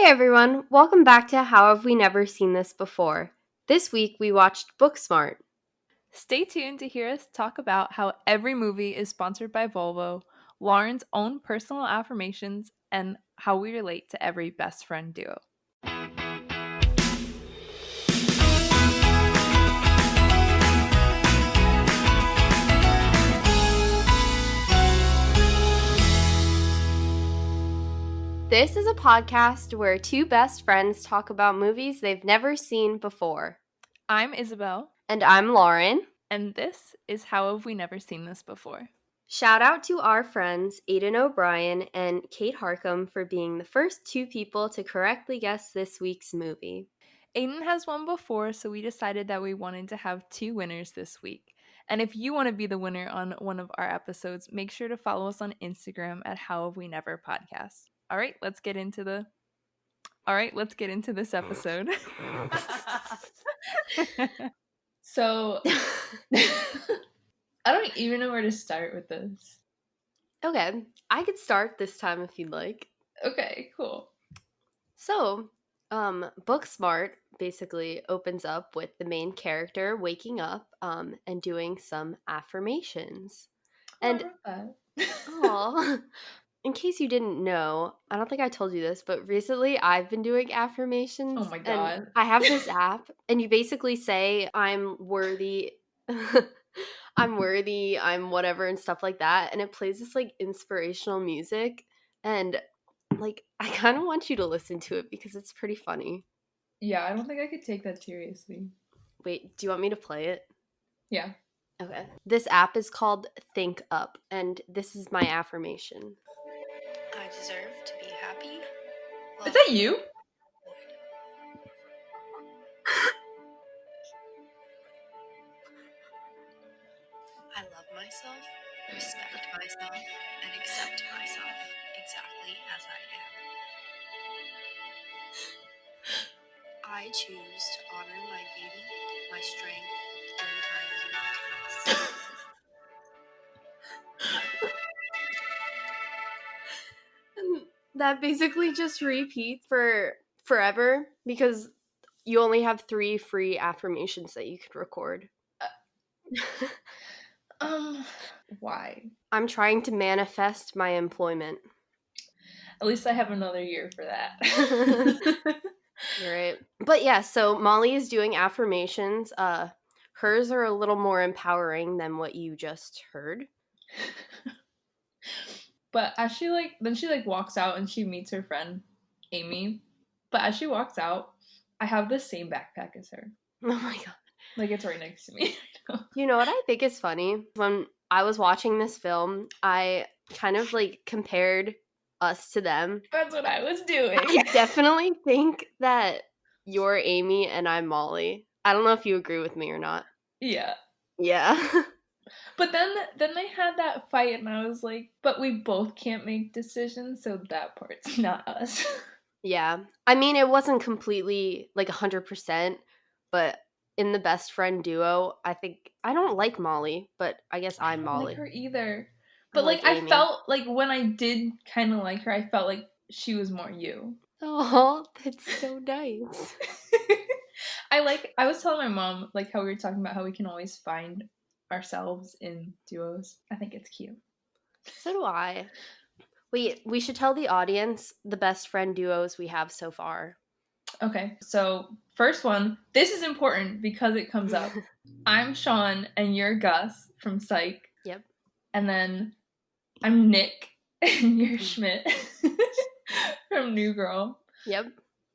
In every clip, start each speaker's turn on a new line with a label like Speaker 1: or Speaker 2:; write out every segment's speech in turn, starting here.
Speaker 1: Hey everyone, welcome back to How Have We Never Seen This Before? This week we watched Booksmart.
Speaker 2: Stay tuned to hear us talk about how every movie is sponsored by Volvo, Lauren's own personal affirmations, and how we relate to every best friend duo.
Speaker 1: This is a podcast where two best friends talk about movies they've never seen before.
Speaker 2: I'm Isabel.
Speaker 1: And I'm Lauren.
Speaker 2: And this is How Have We Never Seen This Before?
Speaker 1: Shout out to our friends Aiden O'Brien and Kate Harcum for being the first two people to correctly guess this week's movie.
Speaker 2: Aiden has won before, so we decided that we wanted to have two winners this week. And if you want to be the winner on one of our episodes, make sure to follow us on Instagram at How Have We Never Podcast. All right, let's get into this episode.
Speaker 3: So, I don't even know where to start with this.
Speaker 1: Okay, I could start this time if you'd like.
Speaker 3: Okay, cool.
Speaker 1: So, Booksmart basically opens up with the main character waking up and doing some affirmations. And in case you didn't know, I don't think I told you this, but recently I've been doing affirmations.
Speaker 3: Oh my God.
Speaker 1: And I have this app, and you basically say, I'm worthy, I'm worthy, I'm whatever, and stuff like that. And it plays this like inspirational music. And like, I kind of want you to listen to it because it's pretty funny.
Speaker 3: Yeah, I don't think I could take that seriously.
Speaker 1: Wait, do you want me to play it?
Speaker 3: Yeah.
Speaker 1: Okay. This app is called Think Up, and this is my affirmation.
Speaker 4: I deserve to be happy.
Speaker 3: Is that you?
Speaker 4: I love myself, respect myself, and accept myself exactly as I am. I choose to honor my beauty, my strength, and my uniqueness.
Speaker 1: And that basically just repeats for forever because you only have 3 free affirmations that you could record.
Speaker 3: Why?
Speaker 1: I'm trying to manifest my employment.
Speaker 3: At least I have another year for that.
Speaker 1: You're right. But yeah, so Molly is doing affirmations. Hers are a little more empowering than what you just heard.
Speaker 3: But as she walks out and she meets her friend Amy. But as she walks out, I have the same backpack as her.
Speaker 1: Oh my God.
Speaker 3: Like, it's right next to me.
Speaker 1: You know what I think is funny? When I was watching this film, I kind of like compared us to them.
Speaker 3: That's what I was doing.
Speaker 1: I definitely think that you're Amy and I'm Molly. I don't know if you agree with me or not.
Speaker 3: Yeah.
Speaker 1: Yeah.
Speaker 3: But then they had that fight and I was like, but we both can't make decisions, so that part's not us.
Speaker 1: Yeah. I mean, it wasn't completely like 100%, but in the best friend duo, I think I don't like Molly, but I guess I'm Molly.
Speaker 3: I don't like her either. But
Speaker 1: like
Speaker 3: I
Speaker 1: Amy.
Speaker 3: felt like when I did kind of like her, I felt like she was more you.
Speaker 1: Oh, that's so nice.
Speaker 3: I was telling my mom like how we were talking about how we can always find ourselves in duos. I think it's cute.
Speaker 1: So do I. Wait, we should tell the audience the best friend duos we have so far.
Speaker 3: Okay, so first one, this is important because it comes up. I'm Sean and you're Gus from Psych.
Speaker 1: Yep.
Speaker 3: And then I'm Nick and you're Schmidt from New Girl.
Speaker 1: Yep.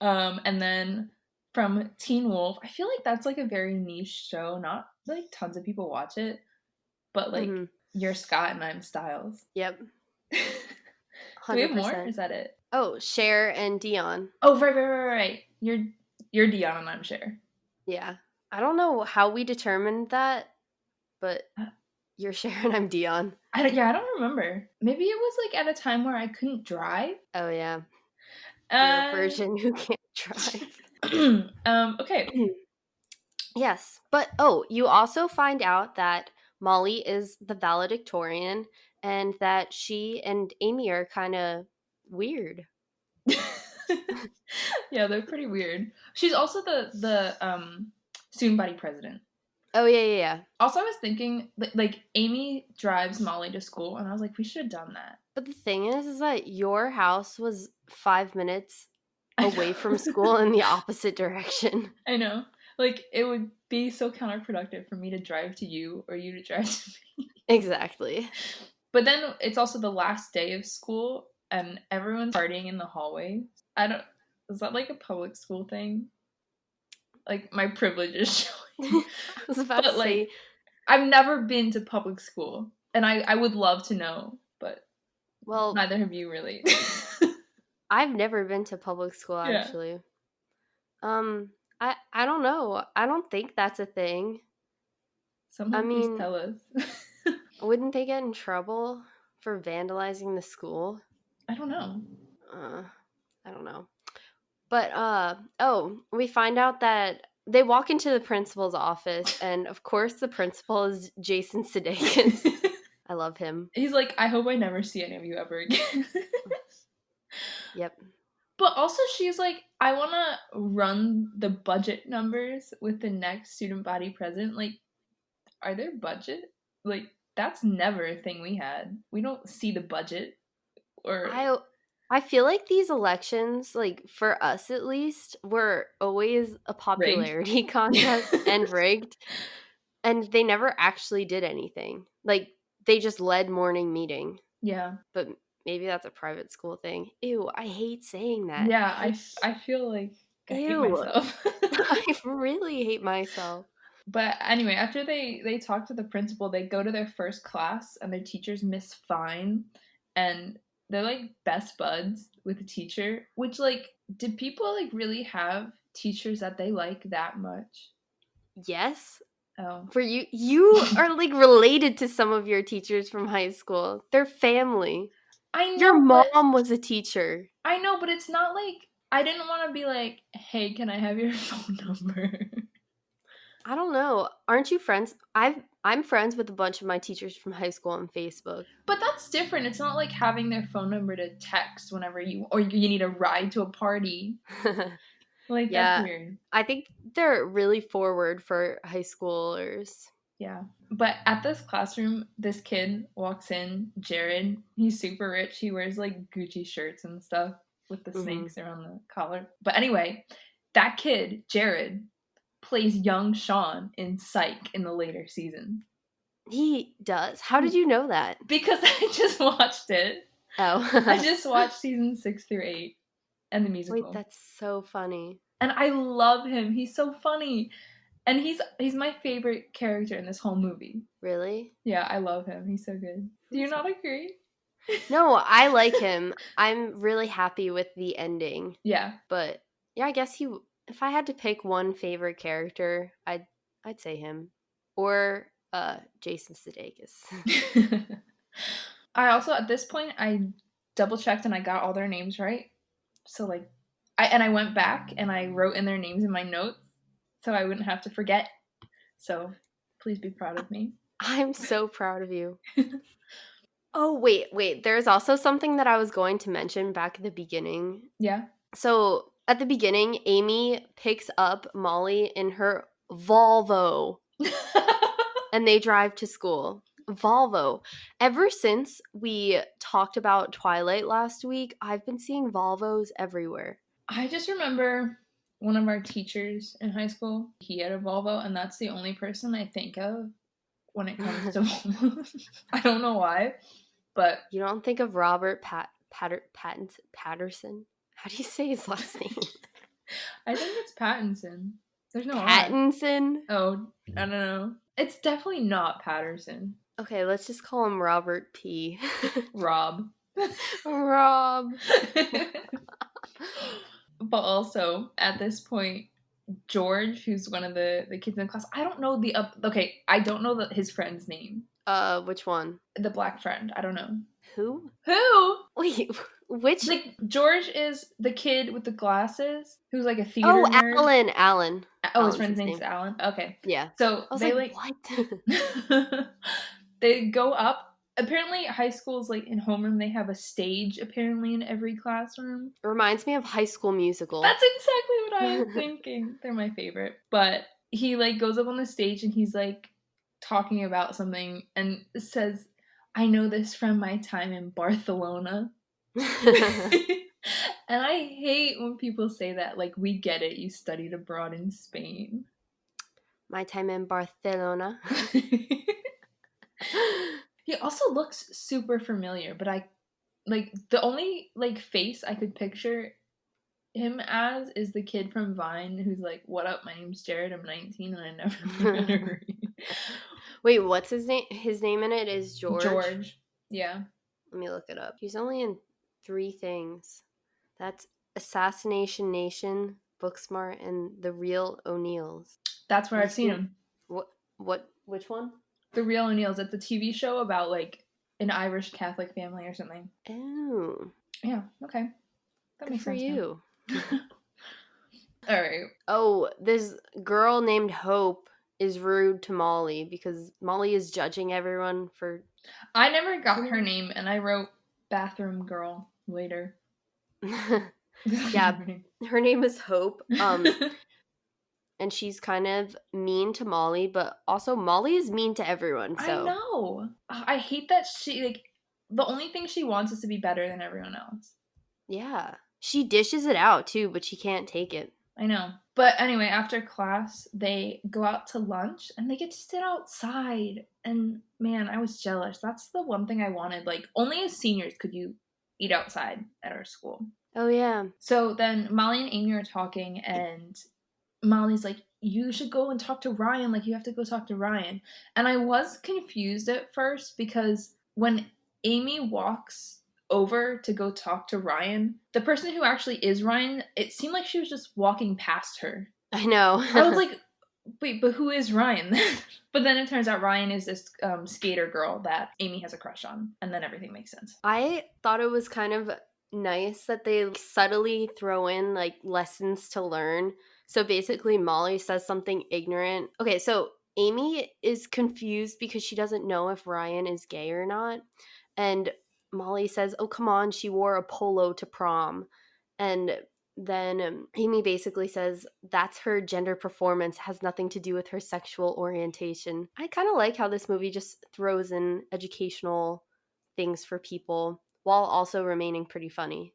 Speaker 3: And then from Teen Wolf, I feel like that's like a very niche show. Not like tons of people watch it, but like you're Scott and I'm Styles.
Speaker 1: Yep.
Speaker 3: 100%. Do we have more? Or is that it?
Speaker 1: Oh, Cher and Dion.
Speaker 3: Oh, right. You're Dion and I'm Cher.
Speaker 1: Yeah. I don't know how we determined that, but you're Cher and I'm Dion.
Speaker 3: I don't remember. Maybe it was like at a time where I couldn't drive.
Speaker 1: Oh yeah. You're a virgin who can't drive.
Speaker 3: Okay.
Speaker 1: Yes. But you also find out that Molly is the valedictorian and that she and Amy are kind of weird.
Speaker 3: Yeah, they're pretty weird. She's also the student body president.
Speaker 1: Oh, yeah.
Speaker 3: Also, I was thinking, like, Amy drives Molly to school, and I was like, we should have done that.
Speaker 1: But the thing is that your house was 5 minutes away from school in the opposite direction.
Speaker 3: I know. Like, it would be so counterproductive for me to drive to you or you to drive to me.
Speaker 1: Exactly.
Speaker 3: But then it's also the last day of school, and everyone's partying in the hallway. Is that like a public school thing? Like, my privilege is showing.
Speaker 1: I was about to say,
Speaker 3: I've never been to public school, and I would love to know, but neither have you really.
Speaker 1: I've never been to public school, actually. Yeah. I don't know. I don't think that's a thing.
Speaker 3: Someone please tell us.
Speaker 1: Wouldn't they get in trouble for vandalizing the school?
Speaker 3: I don't know.
Speaker 1: I don't know. But, we find out that they walk into the principal's office, and of course the principal is Jason Sudeikis. I love him.
Speaker 3: He's like, I hope I never see any of you ever again.
Speaker 1: Yep.
Speaker 3: But also she's like, I want to run the budget numbers with the next student body president. Like, are there budget? Like, that's never a thing we had. We don't see the budget. Or
Speaker 1: I feel like these elections, like, for us at least, were always a popularity contest and rigged. And they never actually did anything. Like, they just led morning meeting.
Speaker 3: Yeah.
Speaker 1: But maybe that's a private school thing. Ew, I hate saying that.
Speaker 3: Yeah, I feel like I hate myself.
Speaker 1: I really hate myself.
Speaker 3: But anyway, after they talk to the principal, they go to their first class, and their teacher's Miss Fine, and they're like best buds with the teacher. Which, like, did people like really have teachers that they like that much?
Speaker 1: Yes.
Speaker 3: Oh.
Speaker 1: For you are like related to some of your teachers from high school. They're family.
Speaker 3: I know.
Speaker 1: Your mom was a teacher.
Speaker 3: I know, but it's not like I didn't want to be like, hey, can I have your phone number?
Speaker 1: I don't know. Aren't you friends? I'm friends with a bunch of my teachers from high school on Facebook.
Speaker 3: But that's different. It's not like having their phone number to text whenever you need a ride to a party. Like, that's weird.
Speaker 1: I think they're really forward for high schoolers.
Speaker 3: Yeah. But at this classroom, this kid walks in, Jared. He's super rich. He wears like Gucci shirts and stuff with the snakes around the collar. But anyway, that kid, Jared, plays young Sean in Psych in the later season.
Speaker 1: He does? How did you know that?
Speaker 3: Because I just watched it.
Speaker 1: Oh.
Speaker 3: I just watched season 6 through 8 and the musical.
Speaker 1: Wait, that's so funny.
Speaker 3: And I love him. He's so funny. And he's my favorite character in this whole movie.
Speaker 1: Really?
Speaker 3: Yeah, I love him. He's so good. Do you not agree?
Speaker 1: No, I like him. I'm really happy with the ending.
Speaker 3: Yeah.
Speaker 1: But yeah, I guess if I had to pick one favorite character, I'd say him. Or Jason Sudeikis.
Speaker 3: I also, at this point, I double checked and I got all their names right. So like I went back and I wrote in their names in my notes so I wouldn't have to forget. So please be proud of me.
Speaker 1: I'm so proud of you. Oh, wait. There's also something that I was going to mention back at the beginning.
Speaker 3: Yeah.
Speaker 1: So at the beginning, Amy picks up Molly in her Volvo and they drive to school. Volvo. Ever since we talked about Twilight last week, I've been seeing Volvos everywhere.
Speaker 3: I just remember one of our teachers in high school, he had a Volvo, and that's the only person I think of when it comes to Volvos. I don't know why, but...
Speaker 1: You don't think of Robert Patterson? How do you say his last name?
Speaker 3: I think it's Pattinson. There's no
Speaker 1: Pattinson?
Speaker 3: Oh, I don't know. It's definitely not Patterson.
Speaker 1: Okay, let's just call him Robert P.
Speaker 3: Rob.
Speaker 1: Rob.
Speaker 3: But also, at this point, George, who's one of the kids in the class, I don't know I don't know his friend's name.
Speaker 1: Which one?
Speaker 3: The black friend. I don't know.
Speaker 1: Who? Wait, which?
Speaker 3: Like, George is the kid with the glasses who's like a theater nerd.
Speaker 1: Alan.
Speaker 3: Oh, his friend's name's Alan? Okay.
Speaker 1: Yeah.
Speaker 3: So
Speaker 1: I was
Speaker 3: they
Speaker 1: what?
Speaker 3: they go up apparently high schools, like in homeroom, they have a stage apparently in every classroom.
Speaker 1: It reminds me of High School Musical.
Speaker 3: That's exactly what I was thinking. They're my favorite. But he like goes up on the stage and he's like talking about something and says, I know this from my time in Barcelona. And I hate when people say that, like, we get it, you studied abroad in Spain.
Speaker 1: My time in Barcelona.
Speaker 3: He also looks super familiar, but I, like, the only, like, face I could picture him as is the kid from Vine who's like, what up, my name's Jared, I'm 19 and I never learned how to read.
Speaker 1: Wait, what's his name? His name in it is George?
Speaker 3: George, yeah.
Speaker 1: Let me look it up. He's only in 3 things. That's Assassination Nation, Booksmart, and The Real O'Neills.
Speaker 3: That's where I've seen him.
Speaker 1: Which one?
Speaker 3: The Real O'Neills. It's a TV show about, like, an Irish Catholic family or something.
Speaker 1: Oh.
Speaker 3: Yeah, okay. That
Speaker 1: Good
Speaker 3: makes
Speaker 1: for
Speaker 3: sense
Speaker 1: you.
Speaker 3: All right.
Speaker 1: Oh, this girl named Hope is rude to Molly because Molly is judging everyone for...
Speaker 3: I never got her name, and I wrote bathroom girl later.
Speaker 1: Yeah, her name is Hope. And she's kind of mean to Molly, but also Molly is mean to everyone. So.
Speaker 3: I know. I hate that she, like, the only thing she wants is to be better than everyone else.
Speaker 1: Yeah. She dishes it out, too, but she can't take it.
Speaker 3: I know. But anyway, after class, they go out to lunch, and they get to sit outside. And, man, I was jealous. That's the one thing I wanted. Like, only as seniors could you eat outside at our school.
Speaker 1: Oh, yeah.
Speaker 3: So then Molly and Amy are talking, and Molly's like, you should go and talk to Ryan. Like, you have to go talk to Ryan. And I was confused at first because when Amy walks over to go talk to Ryan, the person who actually is Ryan, it seemed like she was just walking past her.
Speaker 1: I know.
Speaker 3: I was like, wait, but who is Ryan? But then it turns out Ryan is this skater girl that Amy has a crush on. And then everything makes sense.
Speaker 1: I thought it was kind of nice that they subtly throw in, like, lessons to learn. So basically, Molly says something ignorant. Okay, so Amy is confused because she doesn't know if Ryan is gay or not. And Molly says, oh, come on, she wore a polo to prom. And then Amy basically says that's her gender performance, has nothing to do with her sexual orientation. I kind of like how this movie just throws in educational things for people while also remaining pretty funny.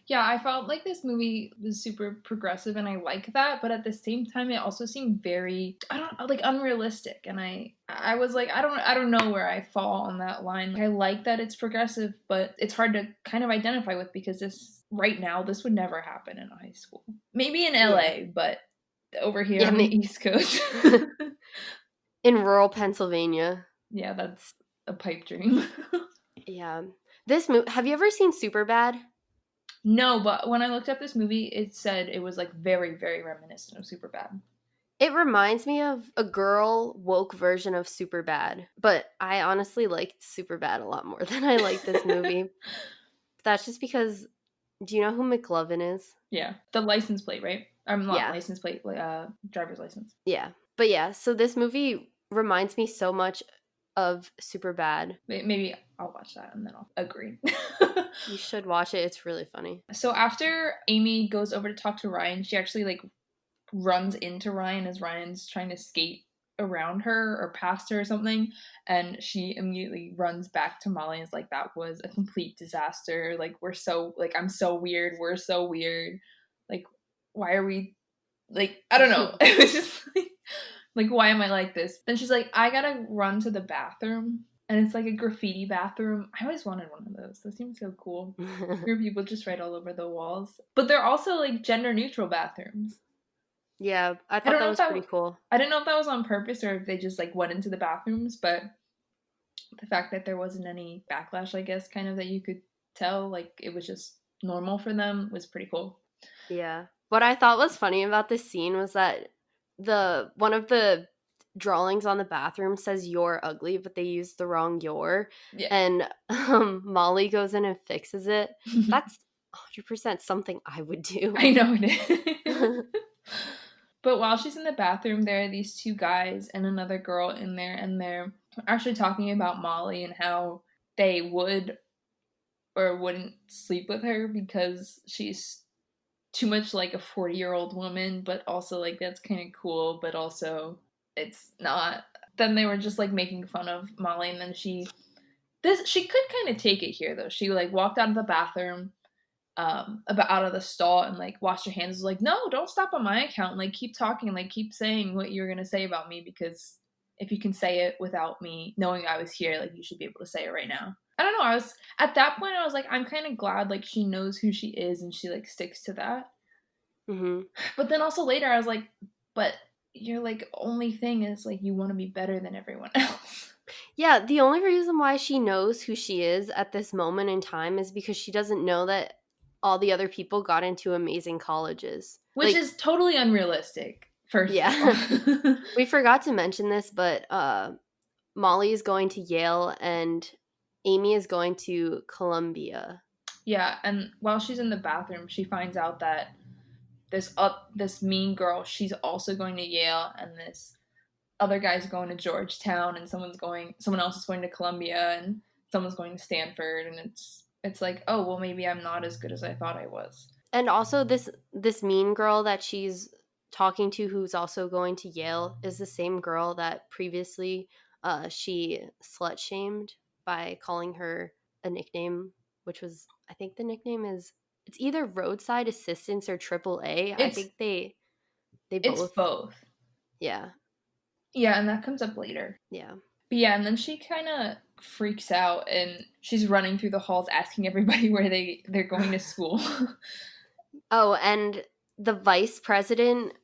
Speaker 3: Yeah, I felt like this movie was super progressive and I like that, but at the same time it also seemed very unrealistic, and I was like, I don't know where I fall on that line. Like, I like that it's progressive, but it's hard to kind of identify with because this right now this would never happen in a high school. Maybe in LA, but over here on the East Coast.
Speaker 1: In rural Pennsylvania.
Speaker 3: Yeah, that's a pipe dream.
Speaker 1: Yeah. This movie, have you ever seen Superbad?
Speaker 3: No, but when I looked up this movie, it said it was like very, very reminiscent of Superbad.
Speaker 1: It reminds me of a girl woke version of Superbad, but I honestly liked Superbad a lot more than I like this movie. That's just because, do you know who McLovin is?
Speaker 3: Yeah, the license plate, right? I'm not
Speaker 1: Yeah.
Speaker 3: license plate, driver's license.
Speaker 1: Yeah, but yeah, so this movie reminds me so much of Superbad.
Speaker 3: Maybe I'll watch that and then I'll agree.
Speaker 1: You should watch it. It's really funny.
Speaker 3: So after Amy goes over to talk to Ryan, she actually like runs into Ryan as Ryan's trying to skate around her or past her or something, and she immediately runs back to Molly and is like, that was a complete disaster. Like, I'm so weird. We're so weird. Like, why are we, like, I don't know. It was just like, why am I like this? Then she's like, I gotta run to the bathroom. And it's like a graffiti bathroom. I always wanted one of those. Those seem so cool. Where people just write all over the walls. But they're also like gender neutral bathrooms.
Speaker 1: Yeah, I thought that was pretty cool.
Speaker 3: I didn't know if that was on purpose or if they just like went into the bathrooms, but the fact that there wasn't any backlash, I guess, kind of that you could tell, like it was just normal for them, was pretty cool.
Speaker 1: Yeah. What I thought was funny about this scene was that one of the drawings on the bathroom says "you're ugly," but they used the wrong "your." Yeah. And Molly goes in and fixes it. That's 100% something I would do.
Speaker 3: I know it is. But while she's in the bathroom, there are these 2 guys and another girl in there, and they're actually talking about Molly and how they would or wouldn't sleep with her because she's too much like a 40-year-old woman, but also like that's kind of cool, but also it's not. Then they were just like making fun of Molly, and then she could kind of take it here though. She like walked out of the bathroom, about out of the stall and like washed her hands. Was like, no, don't stop on my account. Like keep talking, like keep saying what you're gonna say about me, because if you can say it without me knowing I was here, like you should be able to say it right now. I don't know. I was at that point. I was like, I'm kind of glad like she knows who she is and she like sticks to that.
Speaker 1: Mm-hmm.
Speaker 3: But then also later, I was like, but your like only thing is like you want to be better than everyone else.
Speaker 1: Yeah, the only reason why she knows who she is at this moment in time is because she doesn't know that all the other people got into amazing colleges.
Speaker 3: Which
Speaker 1: like,
Speaker 3: is totally unrealistic, first
Speaker 1: Yeah.
Speaker 3: of all.
Speaker 1: We forgot to mention this, but Molly is going to Yale and Amy is going to Columbia.
Speaker 3: Yeah, and while she's in the bathroom, she finds out that this mean girl, she's also going to Yale, and this other guy's going to Georgetown, and someone else is going to Columbia, and someone's going to Stanford, and it's like, oh well, maybe I'm not as good as I thought I was.
Speaker 1: And also this mean girl that she's talking to, who's also going to Yale, is the same girl that previously she slut shamed by calling her a nickname, which was, I think the nickname is, it's either roadside assistance or AAA. I think they
Speaker 3: It's
Speaker 1: both.
Speaker 3: both.
Speaker 1: Yeah.
Speaker 3: Yeah, and that comes up later.
Speaker 1: Yeah.
Speaker 3: But yeah, and then she kind of freaks out, and she's running through the halls asking everybody where they're going to school.
Speaker 1: Oh, and the vice president,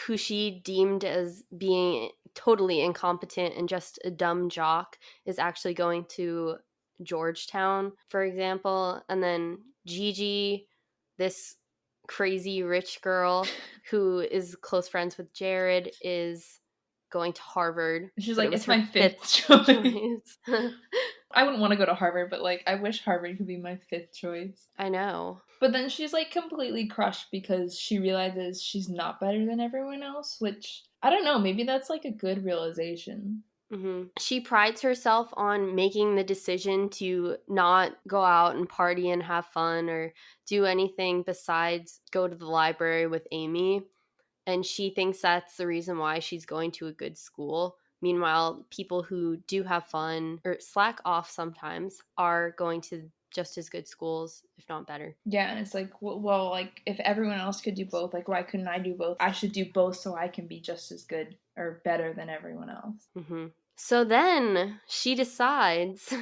Speaker 1: who she deemed as being totally incompetent and just a dumb jock, is actually going to Georgetown, for example. And then Gigi, this crazy rich girl who is close friends with Jared, is going to Harvard.
Speaker 3: She's
Speaker 1: but
Speaker 3: like,
Speaker 1: it was
Speaker 3: it's
Speaker 1: her
Speaker 3: my fifth choice.
Speaker 1: choice.
Speaker 3: I wouldn't want to go to Harvard, but like I wish Harvard could be my fifth choice.
Speaker 1: I know.
Speaker 3: But then she's like completely crushed because she realizes she's not better than everyone else, which I don't know, maybe that's like a good realization.
Speaker 1: Mm-hmm. She prides herself on making the decision to not go out and party and have fun or do anything besides go to the library with Amy. And she thinks that's the reason why she's going to a good school. Meanwhile, people who do have fun or slack off sometimes are going to just as good schools, if not better.
Speaker 3: Yeah, and it's like, well, like if everyone else could do both, like why couldn't I do both? I should do both so I can be just as good or better than everyone else.
Speaker 1: Mm-hmm. So then she decides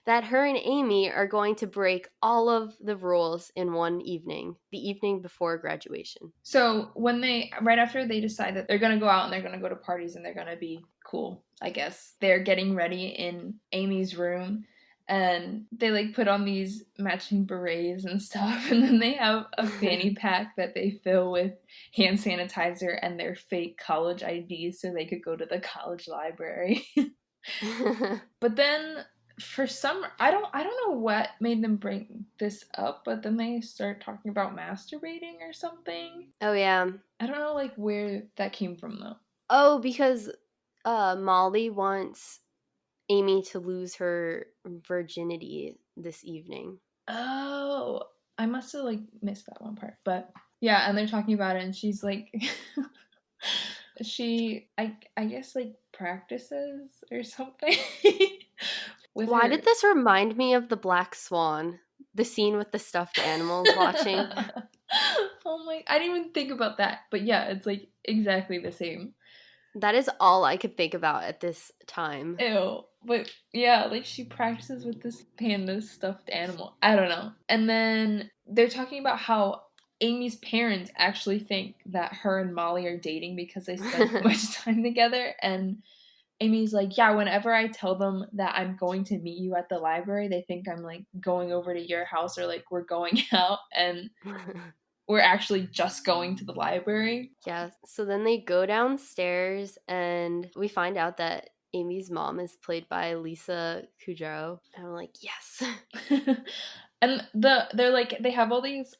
Speaker 1: that her and Amy are going to break all of the rules in one evening, the evening before graduation.
Speaker 3: So right after they decide that they're going to go out and they're going to go to parties and they're going to be cool, I guess, they're getting ready in Amy's room. And they like put on these matching berets and stuff, and then they have a fanny pack that they fill with hand sanitizer and their fake college IDs so they could go to the college library. But then for some, I don't know what made them bring this up, but then they start talking about masturbating or something.
Speaker 1: Oh yeah.
Speaker 3: I don't know like where that came from though.
Speaker 1: Oh, because Molly wants Amy to lose her virginity this evening.
Speaker 3: Oh, I must have like missed that one part. But yeah, and they're talking about it and she's like I guess like practices or something.
Speaker 1: Why did this remind me of the Black Swan? The scene with the stuffed animals watching.
Speaker 3: Oh my, I didn't even think about that. But yeah, it's like exactly the same.
Speaker 1: That is all I could think about at this time.
Speaker 3: Ew. But yeah, like she practices with this panda stuffed animal. I don't know. And then they're talking about how Amy's parents actually think that her and Molly are dating because they spend so much time together. And Amy's like, yeah, whenever I tell them that I'm going to meet you at the library, they think I'm like going over to your house or like we're going out. And we're actually just going to the library.
Speaker 1: Yeah, so then they go downstairs and we find out that Amy's mom is played by Lisa Kudrow. And I'm like, yes.
Speaker 3: And they're like, they have all these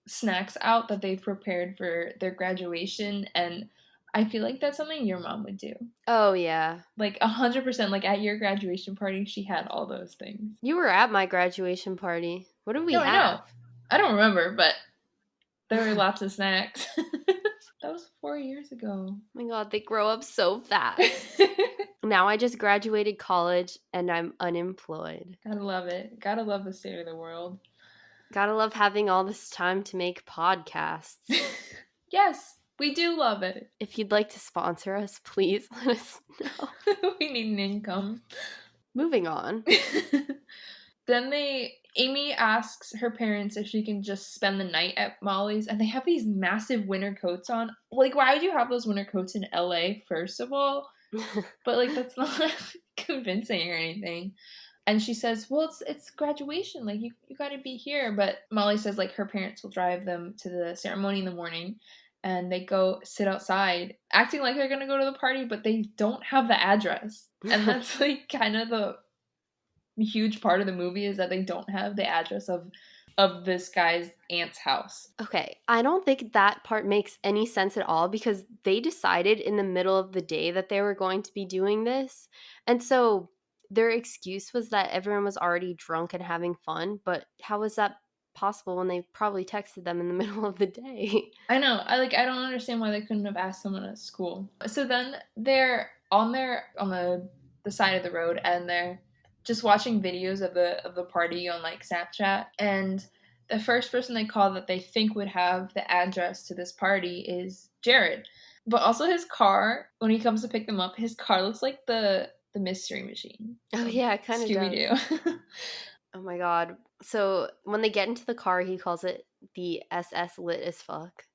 Speaker 3: snacks out that they've prepared for their graduation. And I feel like that's something your mom would do.
Speaker 1: Oh, yeah.
Speaker 3: Like 100%, like at your graduation party, she had all those things.
Speaker 1: You were at my graduation party. What did we
Speaker 3: No, I know.
Speaker 1: have?
Speaker 3: I don't remember, but there were lots of snacks. That was 4 years ago.
Speaker 1: Oh my god, they grow up so fast. Now I just graduated college and I'm unemployed.
Speaker 3: Gotta love it. Gotta love the state of the world.
Speaker 1: Gotta love having all this time to make podcasts.
Speaker 3: Yes, we do love it.
Speaker 1: If you'd like to sponsor us, please let us know.
Speaker 3: We need an income.
Speaker 1: Moving on.
Speaker 3: Then Amy asks her parents if she can just spend the night at Molly's, and they have these massive winter coats on. Like, why would you have those winter coats in LA, first of all? But, like, that's not convincing or anything. And she says, well, it's graduation. Like, you got to be here. But Molly says, like, her parents will drive them to the ceremony in the morning. And they go sit outside, acting like they're going to go to the party, but they don't have the address. And that's, like, kind of the huge part of the movie is that they don't have the address of this guy's aunt's house.
Speaker 1: Okay, I don't think that part makes any sense at all because they decided in the middle of the day that they were going to be doing this. And so their excuse was that everyone was already drunk and having fun, but how was that possible when they probably texted them in the middle of the day?
Speaker 3: I know. I don't understand why they couldn't have asked someone at school. So then they're on the side of the road and they're just watching videos of the party on like Snapchat, and the first person they call that they think would have the address to this party is Jared. But also his car, when he comes to pick them up, his car looks like the Mystery Machine.
Speaker 1: Oh yeah, it kind of does.
Speaker 3: Scooby-Doo.
Speaker 1: Oh my god. So when they get into the car, he calls it the SS lit as fuck.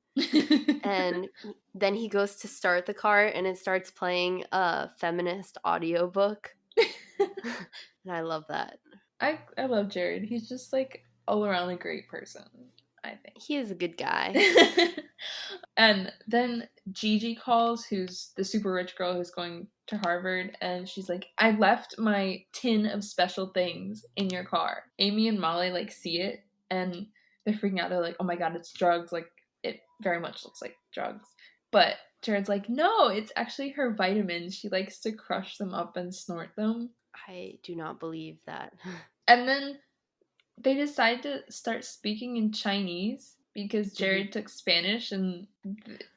Speaker 1: And then he goes to start the car and it starts playing a feminist audiobook. And I love that.
Speaker 3: I love Jared. He's just like all around a great person, I think.
Speaker 1: He is a good guy.
Speaker 3: And then Gigi calls, who's the super rich girl who's going to Harvard, and she's like, I left my tin of special things in your car. Amy and Molly like see it and they're freaking out. They're like, oh my god, it's drugs. Like, it very much looks like drugs. But Jared's like, no, it's actually her vitamins. She likes to crush them up and snort them.
Speaker 1: I do not believe that.
Speaker 3: And then they decide to start speaking in Chinese because Jared took Spanish and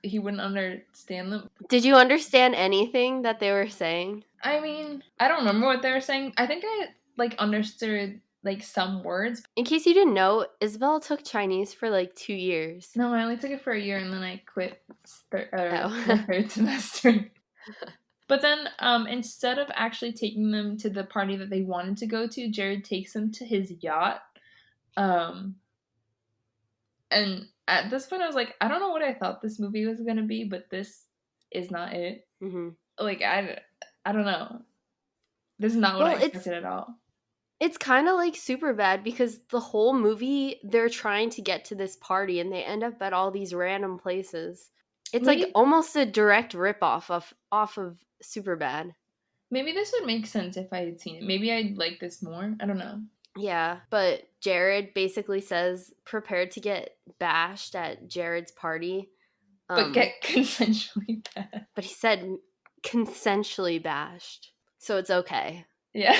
Speaker 3: he wouldn't understand them.
Speaker 1: Did you understand anything that they were saying?
Speaker 3: I mean, I don't remember what they were saying. I think I like understood like some words.
Speaker 1: In case you didn't know, Isabel took Chinese for like 2 years.
Speaker 3: No, I only took it for a year and then I quit the third semester. But then instead of actually taking them to the party that they wanted to go to, Jared takes them to his yacht. And at this point I was like, I don't know what I thought this movie was going to be, but this is not it.
Speaker 1: Mm-hmm.
Speaker 3: Like, I don't know. This is not what I expected at all.
Speaker 1: It's kind of like Superbad because the whole movie, they're trying to get to this party and they end up at all these random places. It's like almost a direct ripoff off of Superbad.
Speaker 3: Maybe this would make sense if I had seen it. Maybe I'd like this more. I don't know.
Speaker 1: Yeah, but Jared basically says, prepare to get bashed at Jared's party.
Speaker 3: But get consensually bashed.
Speaker 1: But he said consensually bashed. So it's okay.
Speaker 3: Yeah.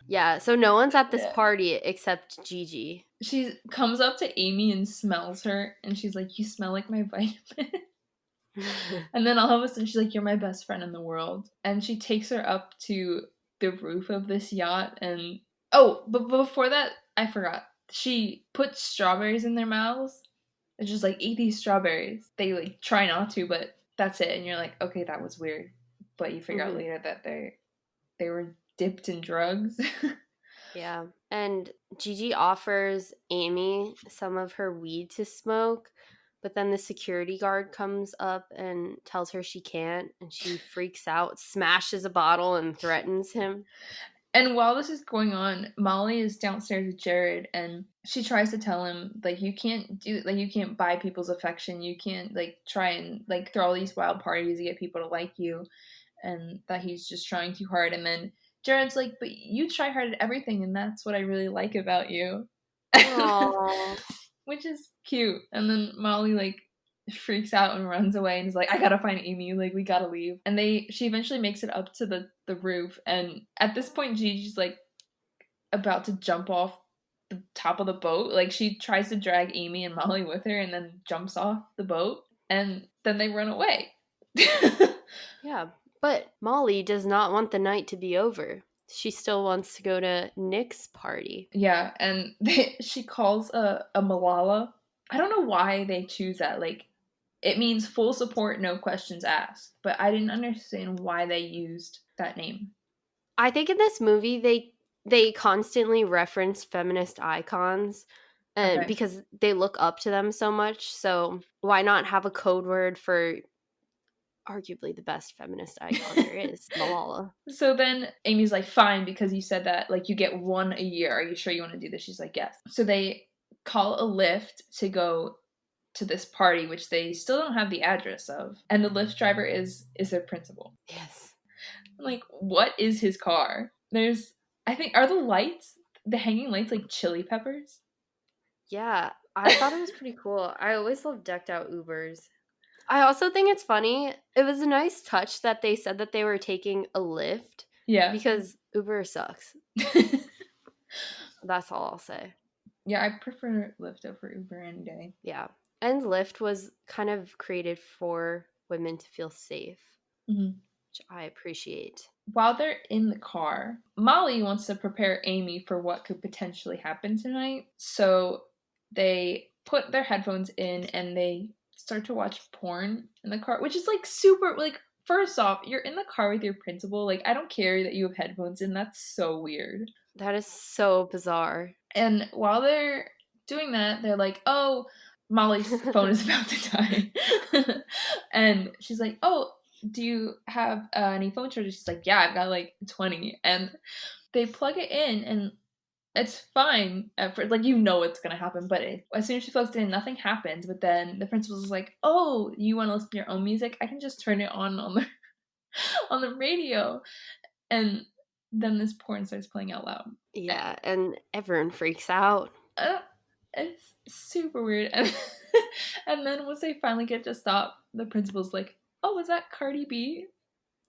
Speaker 1: Yeah, so no one's at this party except Gigi.
Speaker 3: She comes up to Amy and smells her, and she's like, you smell like my vitamin. And then all of a sudden she's like, you're my best friend in the world. And she takes her up to the roof of this yacht, and but before that, I forgot. She puts strawberries in their mouths. It's just like, eat these strawberries. They like try not to, but that's it. And you're like, okay, that was weird. But you figure out later that they were dipped in drugs.
Speaker 1: Yeah. And Gigi offers Amy some of her weed to smoke, but then the security guard comes up and tells her she can't, and she freaks out, smashes a bottle, and threatens him.
Speaker 3: And while this is going on, Molly is downstairs with Jared, and she tries to tell him, like, you can't buy people's affection. You can't, like, try and, like, throw all these wild parties to get people to like you, and that he's just trying too hard. And then Jared's like, but you try hard at everything, and that's what I really like about you.
Speaker 1: Aww.
Speaker 3: Which is cute. And then Molly, like, freaks out and runs away and is like, I gotta find Amy, like, we gotta leave. And she eventually makes it up to the roof, and at this point Gigi's like about to jump off the top of the boat. Like, she tries to drag Amy and Molly with her and then jumps off the boat, and then they run away.
Speaker 1: Yeah, but Molly does not want the night to be over. She still wants to go to Nick's party.
Speaker 3: Yeah, and she calls a Malala. I don't know why they choose that. Like, it means full support, no questions asked. But I didn't understand why they used that name.
Speaker 1: I think in this movie they constantly reference feminist icons, and
Speaker 3: Okay.
Speaker 1: because they look up to them so much. So why not have a code word for arguably the best feminist icon there is, Malala?
Speaker 3: So then Amy's like, fine, because you said that, like, you get one a year. Are you sure you want to do this? She's like, yes. So they call a Lyft to go to this party, which they still don't have the address of. And the Lyft driver is their principal.
Speaker 1: Yes.
Speaker 3: I'm like, what is his car? I think, are the hanging lights like chili peppers?
Speaker 1: Yeah, I thought it was pretty cool. I always love decked out Ubers. I also think it's funny. It was a nice touch that they said that they were taking a Lyft.
Speaker 3: Yeah.
Speaker 1: Because Uber sucks. That's all I'll say.
Speaker 3: Yeah, I prefer Lyft over Uber any day.
Speaker 1: Yeah. And Lyft was kind of created for women to feel safe, which I appreciate.
Speaker 3: While they're in the car, Molly wants to prepare Amy for what could potentially happen tonight. So they put their headphones in and they start to watch porn in the car, which is like super, like, first off, you're in the car with your principal. Like, I don't care that you have headphones in. That's so weird.
Speaker 1: That is so bizarre.
Speaker 3: And while they're doing that, they're like, oh, Molly's phone is about to die. And she's like, oh, do you have any phone chargers? She's like, yeah, I've got like 20. And they plug it in and it's fine at first. Like, you know it's going to happen. But as soon as she plugs it in, nothing happens. But then the principal's like, oh, you want to listen to your own music? I can just turn it on the on the radio. And then this porn starts playing out loud.
Speaker 1: Yeah, and everyone freaks out.
Speaker 3: It's super weird. And then once they finally get to stop, the principal's like, oh, was that Cardi B?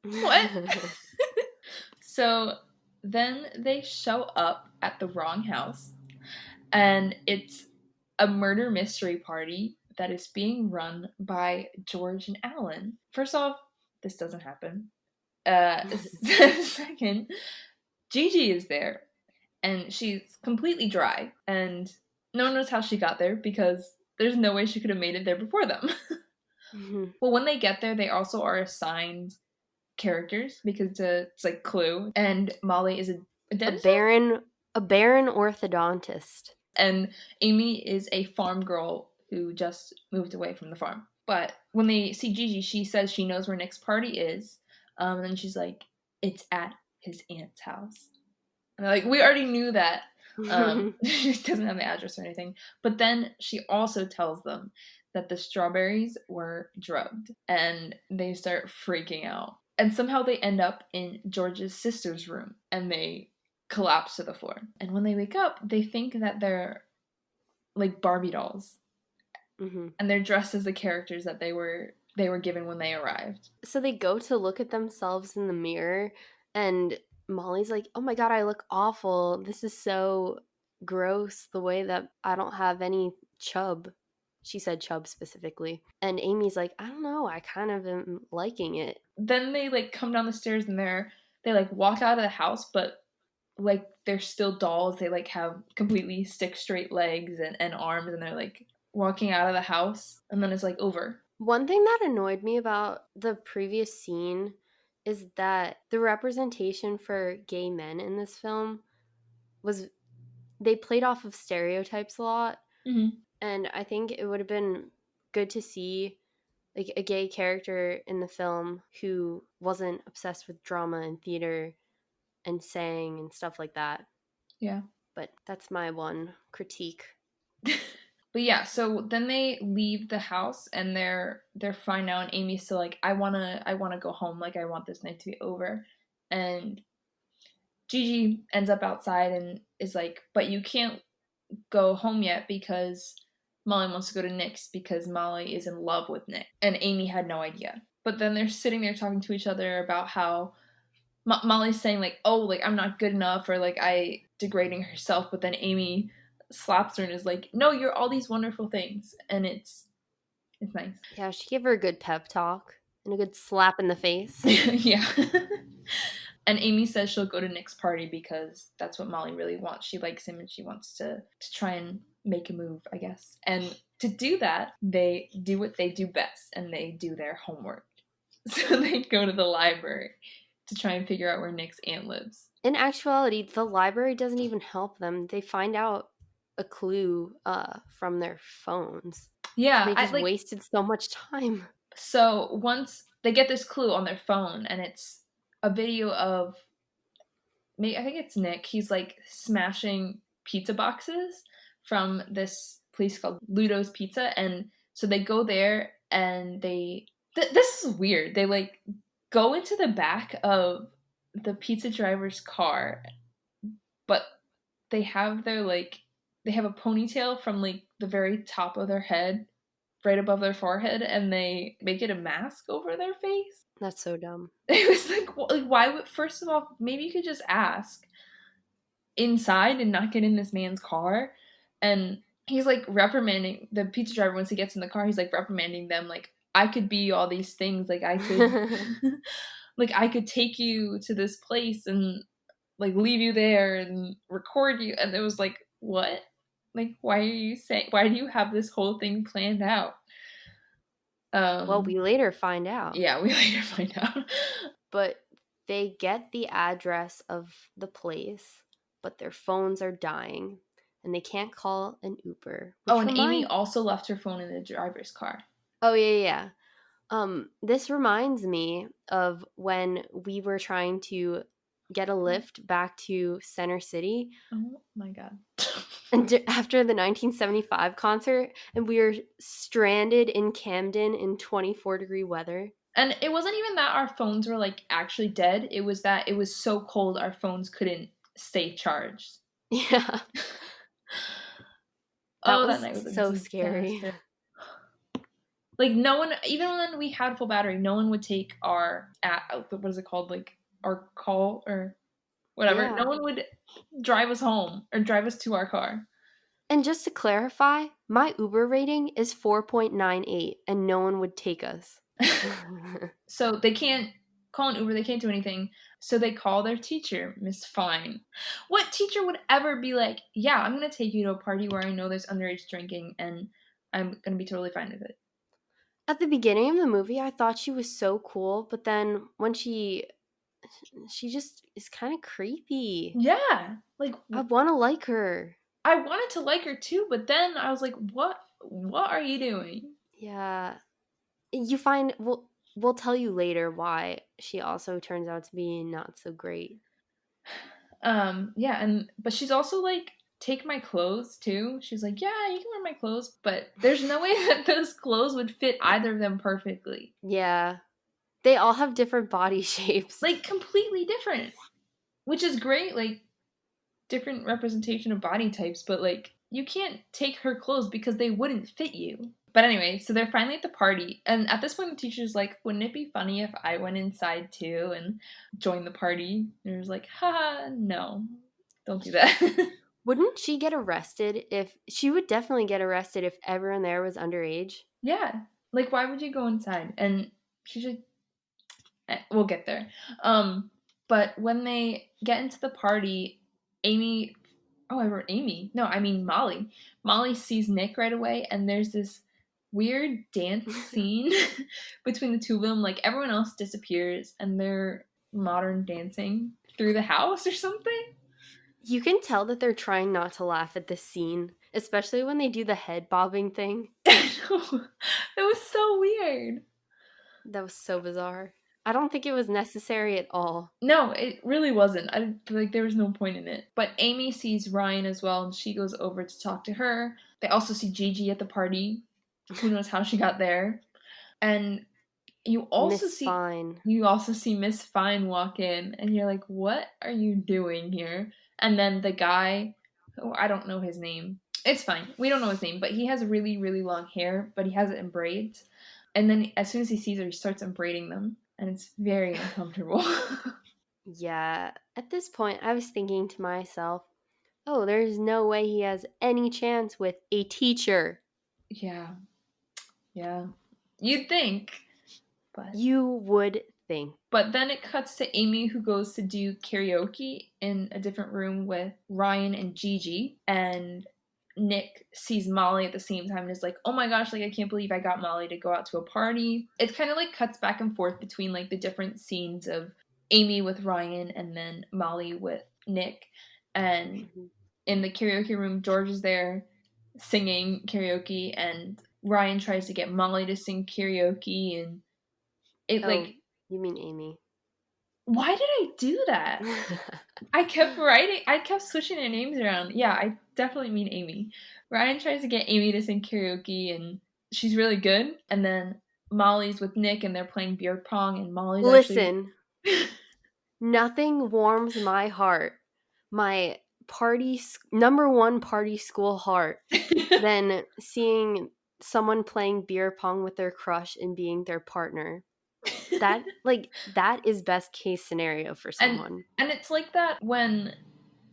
Speaker 3: What? So then they show up at the wrong house, and it's a murder mystery party that is being run by George and Alan. First off, this doesn't happen. Second, Gigi is there, and she's completely dry, and no one knows how she got there because there's no way she could have made it there before them. Well, when they get there, they also are assigned characters because it's like Clue, and Molly is a dentist?
Speaker 1: A barren orthodontist.
Speaker 3: And Amy is a farm girl who just moved away from the farm. But when they see Gigi, she says she knows where Nick's party is. And then she's like, it's at his aunt's house. And they're like, we already knew that. She doesn't have the address or anything. But then she also tells them that the strawberries were drugged. And they start freaking out. And somehow they end up in George's sister's room. And they collapse to the floor. And when they wake up, they think that they're like Barbie dolls. And they're dressed as the characters that they were given when they arrived.
Speaker 1: So they go to look at themselves in the mirror, and Molly's like, oh my god, I look awful. This is so gross, the way that I don't have any chub. She said chub specifically. And Amy's like, I don't know, I kind of am liking it.
Speaker 3: Then they like come down the stairs and they like walk out of the house, but like they're still dolls. They like have completely stick straight legs and arms, and they're like walking out of the house, and then it's like over.
Speaker 1: One thing that annoyed me about the previous scene is that the representation for gay men in this film was, they played off of stereotypes a lot. And I think it would have been good to see like a gay character in the film who wasn't obsessed with drama and theater and sang and stuff like that.
Speaker 3: Yeah.
Speaker 1: But that's my one critique.
Speaker 3: But yeah, so then they leave the house and they're fine now, and Amy's still like, I wanna go home, like I want this night to be over. And Gigi ends up outside and is like, but you can't go home yet because Molly wants to go to Nick's because Molly is in love with Nick. And Amy had no idea. But then they're sitting there talking to each other about how Molly's saying, like, oh, like, I'm not good enough, or, like, degrading herself. But then Amy slaps her and is like, no, you're all these wonderful things. And it's nice.
Speaker 1: Yeah, she gave her a good pep talk and a good slap in the face.
Speaker 3: Yeah. And Amy says she'll go to Nick's party because that's what Molly really wants. She likes him and she wants to try and make a move, I guess. And to do that, they do what they do best, and they do their homework. So they go to the library to try and figure out where Nick's aunt lives.
Speaker 1: In actuality, the library doesn't even help them. They find out a clue from their phones.
Speaker 3: Yeah,
Speaker 1: They just wasted so much time.
Speaker 3: So once they get this clue on their phone, and it's a video of, I think it's Nick. He's like smashing pizza boxes from this place called Ludo's Pizza, and so they go there and they. This is weird. They like go into the back of the pizza driver's car, but they have their they have a ponytail from like the very top of their head, right above their forehead, and they make it a mask over their face.
Speaker 1: That's so dumb.
Speaker 3: It was like why would, first of all, maybe you could just ask inside and not get in this man's car. And he's like reprimanding the pizza driver once he gets in the car. He's like reprimanding them, like, I could be all these things, like I could like I could take you to this place and like leave you there and record you. And it was like, what? Like, why do you have this whole thing planned out?
Speaker 1: Well, we later find out.
Speaker 3: Yeah, we later find out.
Speaker 1: But they get the address of the place, but their phones are dying, and they can't call an Uber.
Speaker 3: Oh, and Amy also left her phone in the driver's car.
Speaker 1: Oh, yeah. This reminds me of when we were trying to get a lift back to Center City.
Speaker 3: Oh my god.
Speaker 1: And after the 1975 concert, and we were stranded in Camden in 24-degree weather.
Speaker 3: And it wasn't even that our phones were like actually dead. It was that it was so cold our phones couldn't stay charged.
Speaker 1: Yeah. That night was so scary.
Speaker 3: Like, no one, even when we had full battery, no one would take our, what is it called? Like, our call or whatever. Yeah. No one would drive us home or drive us to our car.
Speaker 1: And just to clarify, my Uber rating is 4.98 and no one would take us.
Speaker 3: So they can't call an Uber, they can't do anything. So they call their teacher, Miss Fine. What teacher would ever be like, yeah, I'm going to take you to a party where I know there's underage drinking and I'm going to be totally fine with it?
Speaker 1: At the beginning of the movie, I thought she was so cool, but then when she just is kind of creepy.
Speaker 3: Yeah. Like,
Speaker 1: I want to like her.
Speaker 3: I wanted to like her too, but then I was like, what are you doing?
Speaker 1: Yeah. You find, we'll tell you later why she also turns out to be not so great.
Speaker 3: Yeah, but she's also like, take my clothes too. She's like, yeah, you can wear my clothes, but there's no way that those clothes would fit either of them perfectly.
Speaker 1: Yeah. They all have different body shapes.
Speaker 3: Like, completely different. Which is great, like, different representation of body types, but like, you can't take her clothes because they wouldn't fit you. But anyway, so they're finally at the party, and at this point the teacher's like, wouldn't it be funny if I went inside too and joined the party? And it was like, haha, no, don't do that.
Speaker 1: Wouldn't she get arrested she would definitely get arrested if everyone there was underage?
Speaker 3: Yeah. Like, why would you go inside? And she should, we'll get there. But when they get into the party, Molly. Molly sees Nick right away, and there's this weird dance scene between the two of them. Like, everyone else disappears, and they're modern dancing through the house or something.
Speaker 1: You can tell that they're trying not to laugh at this scene, especially when they do the head bobbing thing.
Speaker 3: That was so weird.
Speaker 1: That was so bizarre. I don't think it was necessary at all.
Speaker 3: No, it really wasn't. There was no point in it. But Amy sees Ryan as well, and she goes over to talk to her. They also see Gigi at the party. Who knows how she got there? And you also see Miss Fine walk in, and you're like, what are you doing here? And then the guy, I don't know his name. It's fine. We don't know his name, but he has really, really long hair, but he has it in braids. And then as soon as he sees her, he starts unbraiding them. And it's very uncomfortable.
Speaker 1: Yeah, at this point, I was thinking to myself, oh, there's no way he has any chance with a teacher.
Speaker 3: Yeah. Yeah. You'd think, but
Speaker 1: You would think.
Speaker 3: But then it cuts to Amy, who goes to do karaoke in a different room with Ryan and Gigi. And Nick sees Molly at the same time and is like, oh my gosh, like I can't believe I got Molly to go out to a party. It kind of like cuts back and forth between like the different scenes of Amy with Ryan and then Molly with Nick. And in the karaoke room, George is there singing karaoke, and Ryan tries to get Molly to sing karaoke, and it
Speaker 1: Oh,
Speaker 3: like,
Speaker 1: you mean Amy.
Speaker 3: why did I do that? I kept switching their names around. Yeah, I definitely mean Amy. Ryan tries to get Amy to sing karaoke, and she's really good. And then Molly's with Nick, and they're playing beer pong, and Molly's
Speaker 1: Listen, nothing warms my heart, my number one party school heart, than seeing someone playing beer pong with their crush and being their partner. That is best case scenario for someone.
Speaker 3: And it's like that when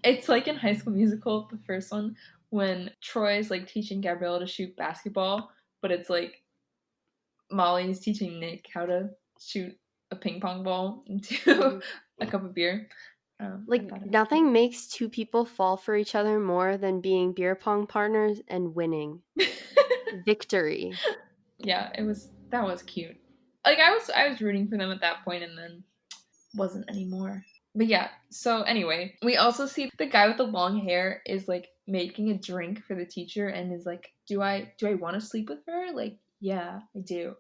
Speaker 3: it's like in High School Musical, the first one, when Troy's like teaching Gabriella to shoot basketball, but it's like Molly's teaching Nick how to shoot a ping pong ball into a cup of beer.
Speaker 1: Nothing makes two people fall for each other more than being beer pong partners and winning. Victory.
Speaker 3: Yeah, that was cute. Like I was rooting for them at that point, and then wasn't anymore. But yeah, so anyway, we also see the guy with the long hair is like making a drink for the teacher and is like, do I want to sleep with her? Like, yeah, I do.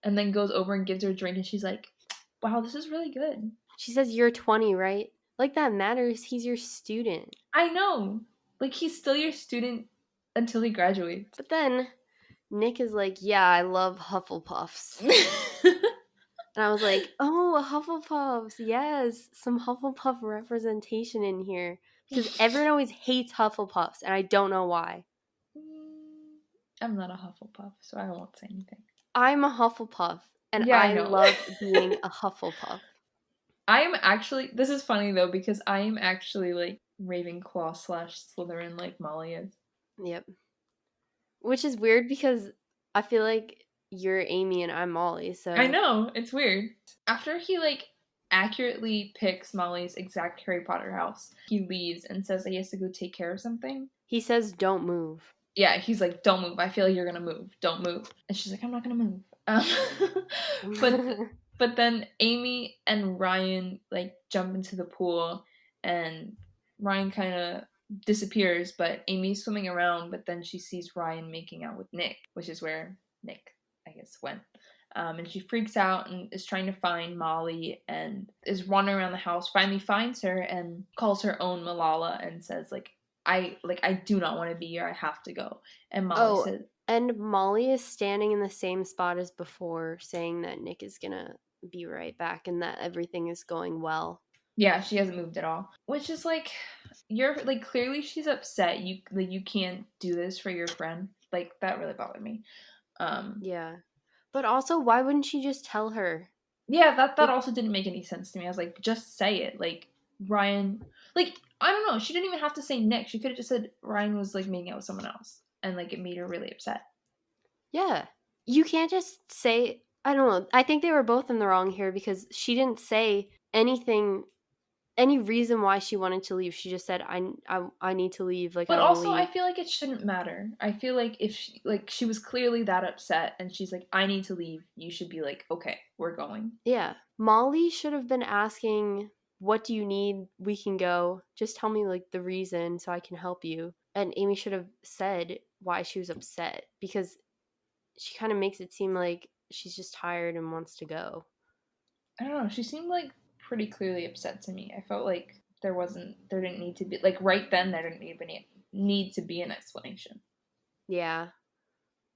Speaker 3: And then goes over and gives her a drink, and she's like, wow, this is really good.
Speaker 1: She says, you're 20, right? Like that matters. He's your student.
Speaker 3: I know. Like he's still your student until he graduates.
Speaker 1: But then Nick is like, yeah, I love Hufflepuffs. And I was like, oh, Hufflepuffs. Yes, some Hufflepuff representation in here. Because everyone always hates Hufflepuffs, and I don't know why.
Speaker 3: I'm not a Hufflepuff, so I won't say anything.
Speaker 1: I'm a Hufflepuff, and
Speaker 3: yeah,
Speaker 1: I love being a Hufflepuff.
Speaker 3: I am actually, this is funny though, because I am actually like Ravenclaw / Slytherin like Molly is.
Speaker 1: Yep. Which is weird because I feel like you're Amy and I'm Molly, so.
Speaker 3: I know, it's weird. After he like accurately picks Molly's exact Harry Potter house, he leaves and says that he has to go take care of something.
Speaker 1: He says, don't move.
Speaker 3: Yeah, he's like, don't move. I feel like you're gonna move. Don't move. And she's like, I'm not gonna move. But then Amy and Ryan like jump into the pool, and Ryan kind of disappears, but Amy's swimming around, but then she sees Ryan making out with Nick, which is where Nick, I guess, went. And she freaks out and is trying to find Molly and is wandering around the house, finally finds her and calls her own Malala and says, I do not want to be here. I have to go. And Molly says...
Speaker 1: And Molly is standing in the same spot as before, saying that Nick is gonna be right back and that everything is going well.
Speaker 3: Yeah, she hasn't moved at all. Which is like, you're like, clearly she's upset. You can't do this for your friend. Like, that really bothered me.
Speaker 1: Yeah. But also, why wouldn't she just tell her?
Speaker 3: Yeah, that also didn't make any sense to me. I was like, just say it. Like, Ryan, like, I don't know. She didn't even have to say Nick. She could have just said Ryan was like making out with someone else. And like, it made her really upset.
Speaker 1: Yeah. You can't just say, I don't know. I think they were both in the wrong here because she didn't say anything, any reason why she wanted to leave. She just said, I need to leave. Like,
Speaker 3: but also,
Speaker 1: leave.
Speaker 3: I feel like it shouldn't matter. I feel like if she was clearly that upset and she's like, I need to leave, you should be like, okay, we're going.
Speaker 1: Yeah. Molly should have been asking, what do you need? We can go. Just tell me like the reason so I can help you. And Amy should have said why she was upset because she kind of makes it seem like she's just tired and wants to go.
Speaker 3: I don't know. She seemed like pretty clearly upset to me. I felt like there didn't need to be, like, right then there didn't need to be an explanation.
Speaker 1: Yeah.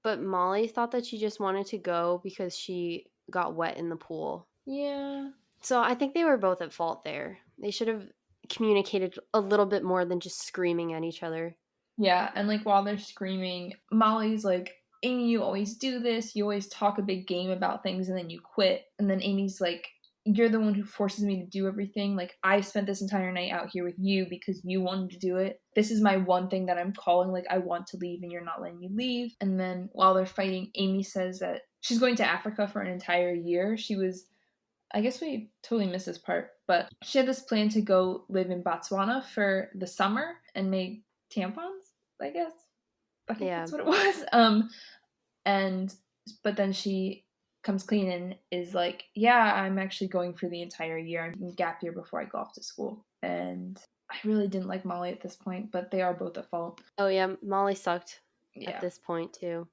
Speaker 1: But Molly thought that she just wanted to go because she got wet in the pool.
Speaker 3: Yeah.
Speaker 1: So I think they were both at fault there. They should have communicated a little bit more than just screaming at each other.
Speaker 3: Yeah, and like while they're screaming, Molly's like, Amy, you always do this. You always talk a big game about things and then you quit. And then Amy's like, you're the one who forces me to do everything. Like, I spent this entire night out here with you because you wanted to do it. This is my one thing that I'm calling. Like, I want to leave and you're not letting me leave. And then while they're fighting, Amy says that she's going to Africa for an entire year. She was, I guess we totally missed this part, but she had this plan to go live in Botswana for the summer and make tampons, I guess. I think
Speaker 1: Yeah.
Speaker 3: that's what it was. And but then she comes clean and is like, yeah, I'm actually going for the entire year. I'm taking gap year before I go off to school. And I really didn't like Molly at this point, but they are both at fault.
Speaker 1: Oh yeah, Molly sucked at
Speaker 3: Yeah.
Speaker 1: this point too.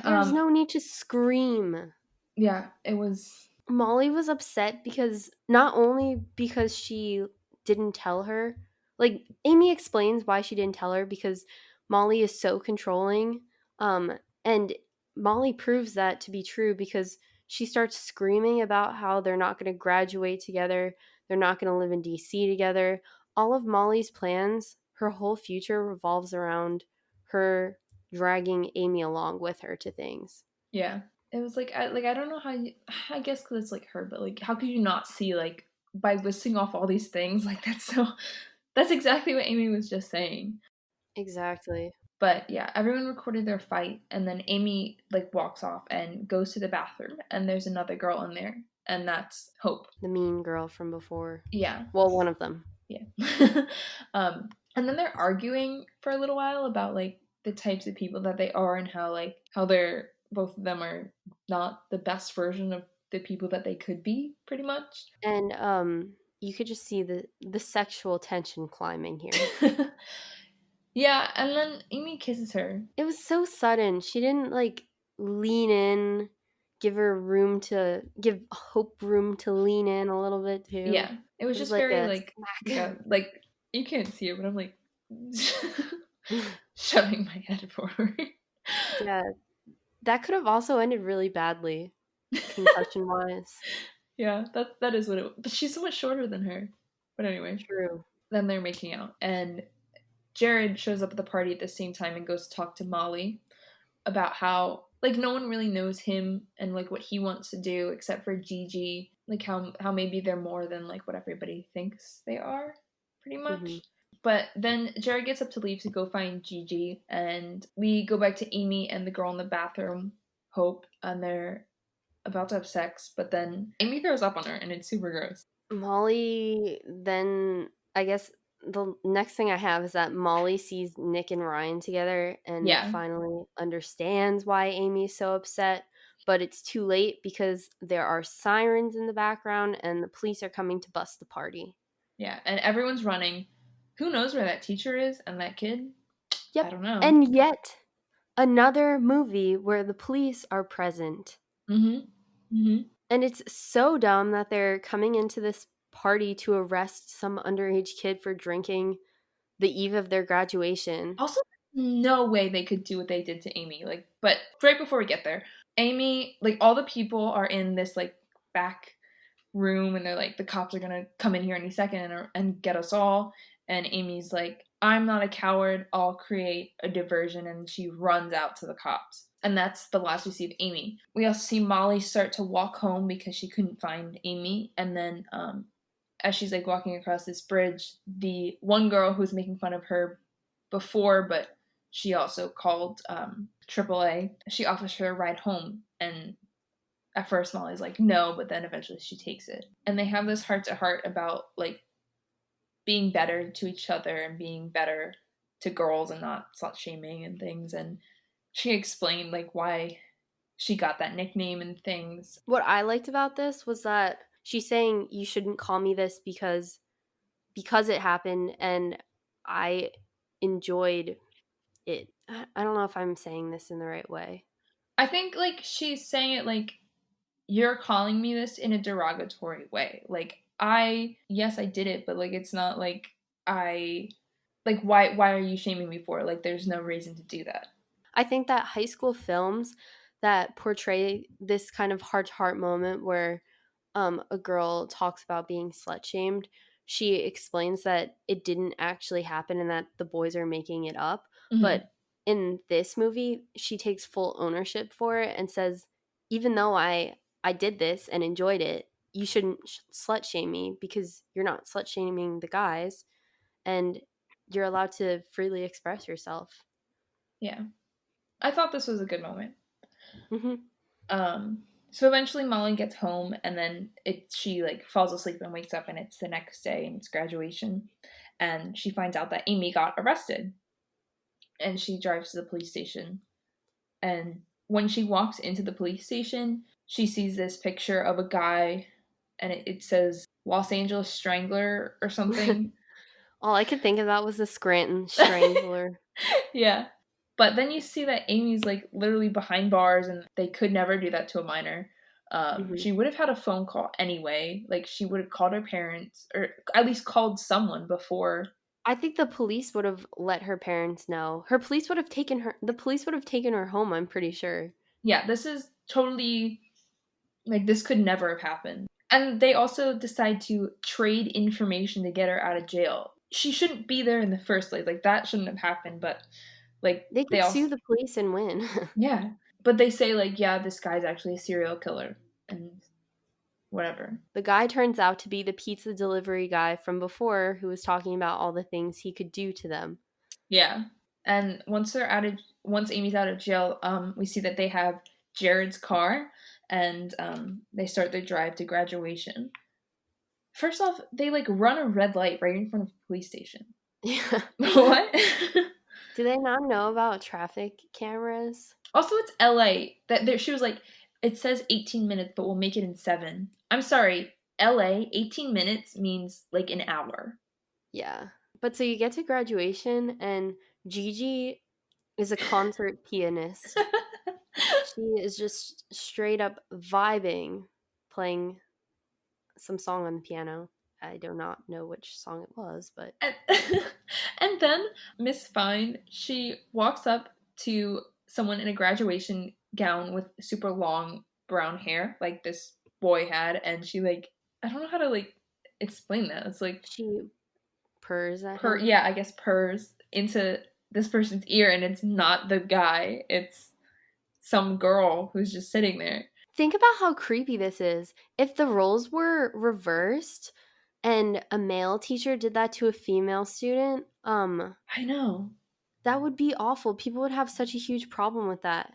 Speaker 1: There's no need to scream.
Speaker 3: Yeah, it was.
Speaker 1: Molly was upset because not only because she didn't tell her, like Amy explains why she didn't tell her because Molly is so controlling. And Molly proves that to be true because she starts screaming about how they're not going to graduate together, they're not going to live in DC together. All of Molly's plans, her whole future revolves around her dragging Amy along with her to things.
Speaker 3: Yeah. It was like I don't know how you, I guess because it's like her, but like how could you not see like by listing off all these things like that's exactly what Amy was just saying.
Speaker 1: Exactly.
Speaker 3: But yeah, everyone recorded their fight, and then Amy like walks off and goes to the bathroom, and there's another girl in there, and that's Hope.
Speaker 1: The mean girl from before.
Speaker 3: Yeah,
Speaker 1: Well, one of them.
Speaker 3: yeah. And then they're arguing for a little while about like the types of people that they are and how they're both of them are not the best version of the people that they could be, pretty much.
Speaker 1: And you could just see the sexual tension climbing here.
Speaker 3: Yeah, and then Amy kisses her.
Speaker 1: It was so sudden. She didn't like lean in, give Hope room to lean in a little bit too.
Speaker 3: Yeah, it was
Speaker 1: It was
Speaker 3: just
Speaker 1: like
Speaker 3: very
Speaker 1: a
Speaker 3: like
Speaker 1: smack.
Speaker 3: yeah, like you can't see it, but I'm like shoving my head forward.
Speaker 1: Yeah, that could have also ended really badly, concussion wise.
Speaker 3: Yeah, that is what it. But she's so much shorter than her. But anyway,
Speaker 1: True.
Speaker 3: then they're making out, and Jared shows up at the party at the same time and goes to talk to Molly about how like no one really knows him and like what he wants to do except for Gigi. Like how maybe they're more than like what everybody thinks they are, pretty
Speaker 1: Hmm.
Speaker 3: much. But then Jared gets up to leave to go find Gigi, and we go back to Amy and the girl in the bathroom, Hope, and they're about to have sex. But then Amy throws up on her, and it's super gross.
Speaker 1: Molly then, I guess the next thing I have is that Molly sees Nick and Ryan together and
Speaker 3: Yeah,
Speaker 1: finally understands why Amy's so upset, but it's too late because there are sirens in the background and the police are coming to bust the party.
Speaker 3: yeah, and everyone's running. Who knows where that teacher is and that kid? I
Speaker 1: Yep.
Speaker 3: don't know.
Speaker 1: And yet another movie where the police are present.
Speaker 3: Mm-hmm. Mm-hmm.
Speaker 1: And it's so dumb that they're coming into this party to arrest some underage kid for drinking the eve of their graduation.
Speaker 3: Also, no way they could do what they did to Amy. Like, but right before we get there, Amy, like all the people are in this like back room, and they're like, the cops are gonna come in here any second and get us all. And Amy's like, I'm not a coward. I'll create a diversion, and she runs out to the cops. And that's the last we see of Amy. We also see Molly start to walk home because she couldn't find Amy, and then as she's like walking across this bridge, the one girl who was making fun of her before, but she also called AAA. She offers her a ride home, and at first Molly's like no, but then eventually she takes it, and they have this heart to heart about like being better to each other and being better to girls and not slut shaming and things. And she explained like why she got that nickname and things.
Speaker 1: What I liked about this was that she's saying you shouldn't call me this because it happened and I enjoyed it. I don't know if I'm saying this in the right way.
Speaker 3: I think like she's saying it like you're calling me this in a derogatory way. Like yes, I did it, but like it's not like I like why are you shaming me for it? Like there's no reason to do that.
Speaker 1: I think that high school films that portray this kind of heart to heart moment where a girl talks about being slut shamed, she explains that it didn't actually happen and that the boys are making it up. But in this movie, she takes full ownership for it and says, even though I did this and enjoyed it, you shouldn't slut shame me because you're not slut shaming the guys and you're allowed to freely express yourself.
Speaker 3: Yeah. I thought this was a good moment.
Speaker 1: Mm-hmm.
Speaker 3: So eventually Molly gets home, and then she like falls asleep and wakes up, and it's the next day and it's graduation, and she finds out that Amy got arrested, and she drives to the police station. And when she walks into the police station, she sees this picture of a guy, and it says Los Angeles Strangler or something.
Speaker 1: All I could think of that was the Scranton Strangler.
Speaker 3: Yeah. But then you see that Amy's like literally behind bars, and they could never do that to a minor. She would have had a phone call anyway. Like, she would have called her parents, or at least called someone before.
Speaker 1: I think the police would have let her parents know. The police would have taken her home, I'm pretty sure.
Speaker 3: Yeah, this is totally, like, this could never have happened. And they also decide to trade information to get her out of jail. She shouldn't be there in the first place. Like, that shouldn't have happened, but like
Speaker 1: They
Speaker 3: they
Speaker 1: could
Speaker 3: also
Speaker 1: sue the police and win.
Speaker 3: yeah. But they say like, yeah, this guy's actually a serial killer and whatever.
Speaker 1: The guy turns out to be the pizza delivery guy from before who was talking about all the things he could do to them.
Speaker 3: Yeah. And once Amy's out of jail, we see that they have Jared's car, and they start their drive to graduation. First off, they like run a red light right in front of the police station.
Speaker 1: Yeah.
Speaker 3: What?
Speaker 1: Do they not know about traffic cameras?
Speaker 3: Also, it's LA. She was like, it says 18 minutes, but we'll make it in 7. I'm sorry, LA, 18 minutes means like an hour.
Speaker 1: Yeah. But so you get to graduation, and Gigi is a concert pianist. She is just straight up vibing, playing some song on the piano. I do not know which song it was, but
Speaker 3: And, and then Miss Fine, she walks up to someone in a graduation gown with super long brown hair, like this boy had, and she like, I don't know how to like explain that. It's like
Speaker 1: she purrs at him.
Speaker 3: yeah, I guess purrs into this person's ear, and it's not the guy, it's some girl who's just sitting there.
Speaker 1: Think about how creepy this is. If the roles were reversed and a male teacher did that to a female student,
Speaker 3: I know.
Speaker 1: that would be awful. People would have such a huge problem with that.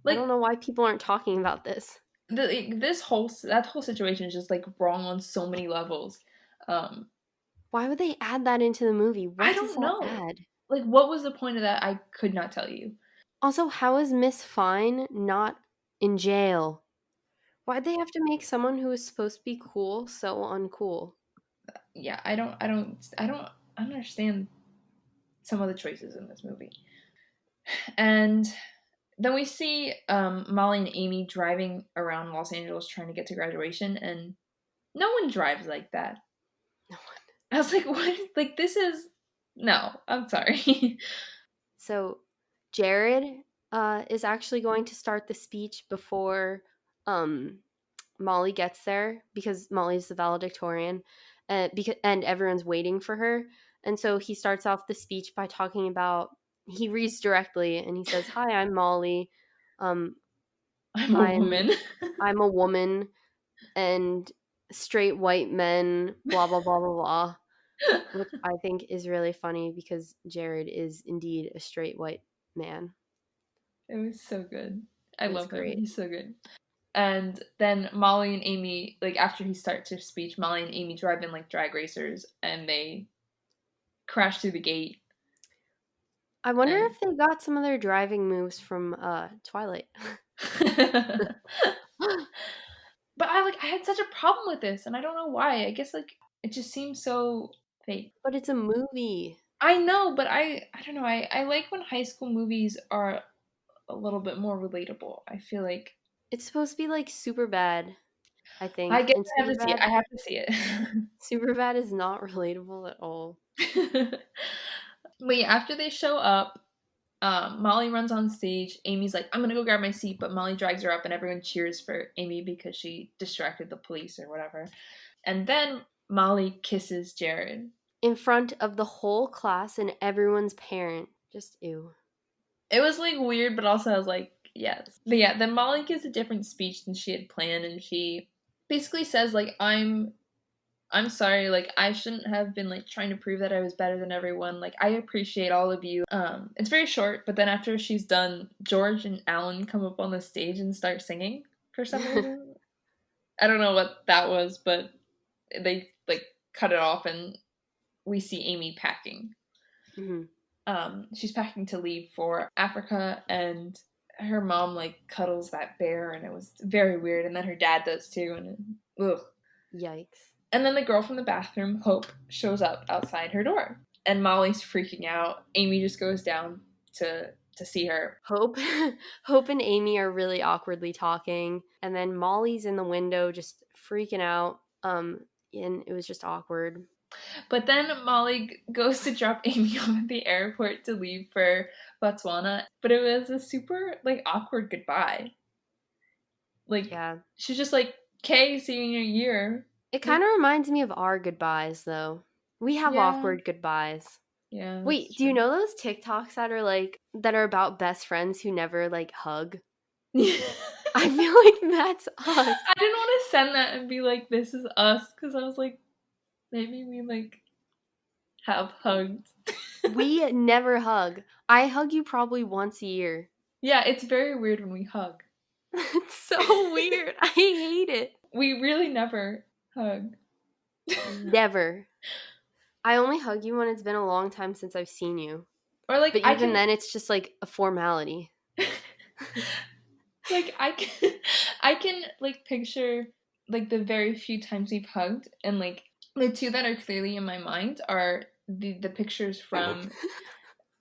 Speaker 3: Like,
Speaker 1: I don't know why people aren't talking about this.
Speaker 3: That whole situation is just like wrong on so many levels.
Speaker 1: Why would they add that into the movie? What
Speaker 3: I
Speaker 1: does
Speaker 3: don't
Speaker 1: that
Speaker 3: know.
Speaker 1: add?
Speaker 3: Like, what was the point of that? I could not tell you.
Speaker 1: Also, how is Miss Fine not in jail? Why'd they have to make someone who is supposed to be cool so uncool?
Speaker 3: Yeah, I don't understand some of the choices in this movie. And then we see Molly and Amy driving around Los Angeles trying to get to graduation, and no one drives like that.
Speaker 1: No one.
Speaker 3: I was like, what? Like, this is no. I'm sorry.
Speaker 1: So, Jared is actually going to start the speech before Molly gets there because Molly's the valedictorian, and everyone's waiting for her. And so he starts off the speech by talking about, he reads directly and he says, "Hi, I'm Molly.
Speaker 3: I'm a woman.
Speaker 1: I'm a woman, and straight white men, blah blah blah blah blah." Which I think is really funny because Jared is indeed a straight white man.
Speaker 3: It was so good. I
Speaker 1: It was
Speaker 3: love him.
Speaker 1: great.
Speaker 3: He's so good. And then Molly and Amy, like after he starts his speech, Molly and Amy drive in like drag racers, and they crash through the gate.
Speaker 1: I wonder if they got some of their driving moves from Twilight.
Speaker 3: But I had such a problem with this, and I don't know why. I guess like it just seems so fake.
Speaker 1: But it's a movie.
Speaker 3: I know, but I don't know. I like when high school movies are a little bit more relatable. I feel like
Speaker 1: It's supposed to be like Superbad, I think.
Speaker 3: I guess
Speaker 1: And
Speaker 3: I have to see it. I have to see it.
Speaker 1: Superbad is not relatable at all.
Speaker 3: But yeah, after they show up, Molly runs on stage. Amy's like, I'm gonna go grab my seat, but Molly drags her up, and everyone cheers for Amy because she distracted the police or whatever. And then Molly kisses Jared
Speaker 1: In front of the whole class and everyone's parent. Just ew.
Speaker 3: It was like weird, but also I was like, yes. But yeah, then Molly gives a different speech than she had planned, and she basically says like, I'm sorry, like I shouldn't have been like trying to prove that I was better than everyone. Like I appreciate all of you. It's very short, but then after she's done, George and Alan come up on the stage and start singing for some reason. I don't know what that was, but they like cut it off and we see Amy packing.
Speaker 1: Mm-hmm.
Speaker 3: She's packing to leave for Africa, and her mom like cuddles that bear, and it was very weird. And then her dad does too, and ugh.
Speaker 1: Yikes.
Speaker 3: And then the girl from the bathroom, Hope, shows up outside her door, and Molly's freaking out. Amy just goes down to see her.
Speaker 1: Hope and Amy are really awkwardly talking, and then Molly's in the window just freaking out. And it was just awkward.
Speaker 3: But then Molly goes to drop Amy off at the airport to leave for Botswana, but it was a super like awkward goodbye. Like
Speaker 1: Yeah.
Speaker 3: she's just like, "Okay, see you in a year."
Speaker 1: It kind of reminds me of our goodbyes, though. We have awkward goodbyes.
Speaker 3: Yeah.
Speaker 1: Wait, do you know those TikToks that are about best friends who never like hug? I feel like that's us.
Speaker 3: I didn't want to send that and be like, "This is us," because I was like, maybe we like have hugged.
Speaker 1: We never hug. I hug you probably once a year.
Speaker 3: Yeah, it's very weird when we hug.
Speaker 1: It's so weird. I hate it.
Speaker 3: We really never hug.
Speaker 1: Never. I only hug you when it's been a long time since I've seen you.
Speaker 3: Or like,
Speaker 1: but even then, it's just like a formality.
Speaker 3: Like I can like picture like the very few times we've hugged, and like the two that are clearly in my mind are the pictures from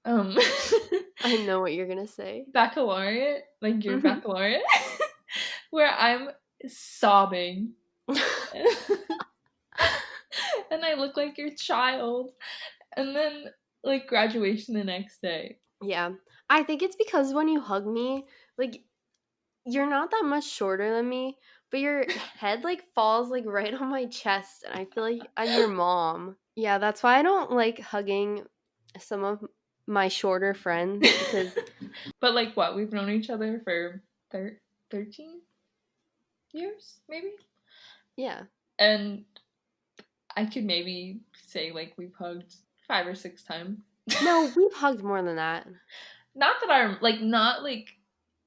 Speaker 1: I know what you're gonna say.
Speaker 3: Baccalaureate, like your baccalaureate, where I'm sobbing. And I look like your child. And then like graduation the next day.
Speaker 1: Yeah. I think it's because when you hug me, like you're not that much shorter than me, but your head like falls like right on my chest, and I feel like I'm your mom. Yeah, that's why I don't like hugging some of my shorter friends because
Speaker 3: But like what? We've known each other for 13 years, maybe?
Speaker 1: Yeah.
Speaker 3: And I could maybe say like we've hugged 5 or 6 times.
Speaker 1: No, we've hugged more than that.
Speaker 3: Not that I'm like, not like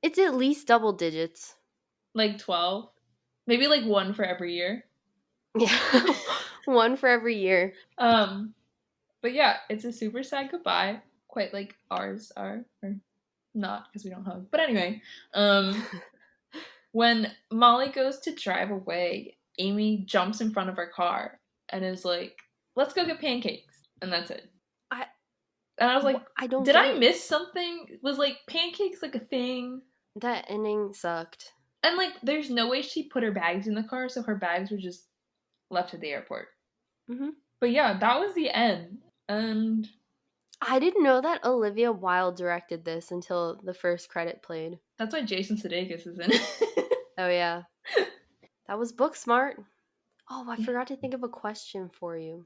Speaker 1: it's at least double digits.
Speaker 3: Like 12. Maybe like 1 for every year.
Speaker 1: Yeah. 1 for every year.
Speaker 3: But yeah, it's a super sad goodbye. Quite like ours are. Or not, because we don't hug. But anyway, when Molly goes to drive away, Amy jumps in front of her car and is like, "Let's go get pancakes." And that's it. And I was like, did I miss something? Was like pancakes like a thing?
Speaker 1: That ending sucked.
Speaker 3: And like, there's no way she put her bags in the car, so her bags were just left at the airport.
Speaker 1: Mm-hmm.
Speaker 3: But yeah, that was the end. And
Speaker 1: I didn't know that Olivia Wilde directed this until the first credit played.
Speaker 3: That's why Jason Sudeikis is in it.
Speaker 1: Oh yeah. That was Booksmart. Oh, I forgot to think of a question for you.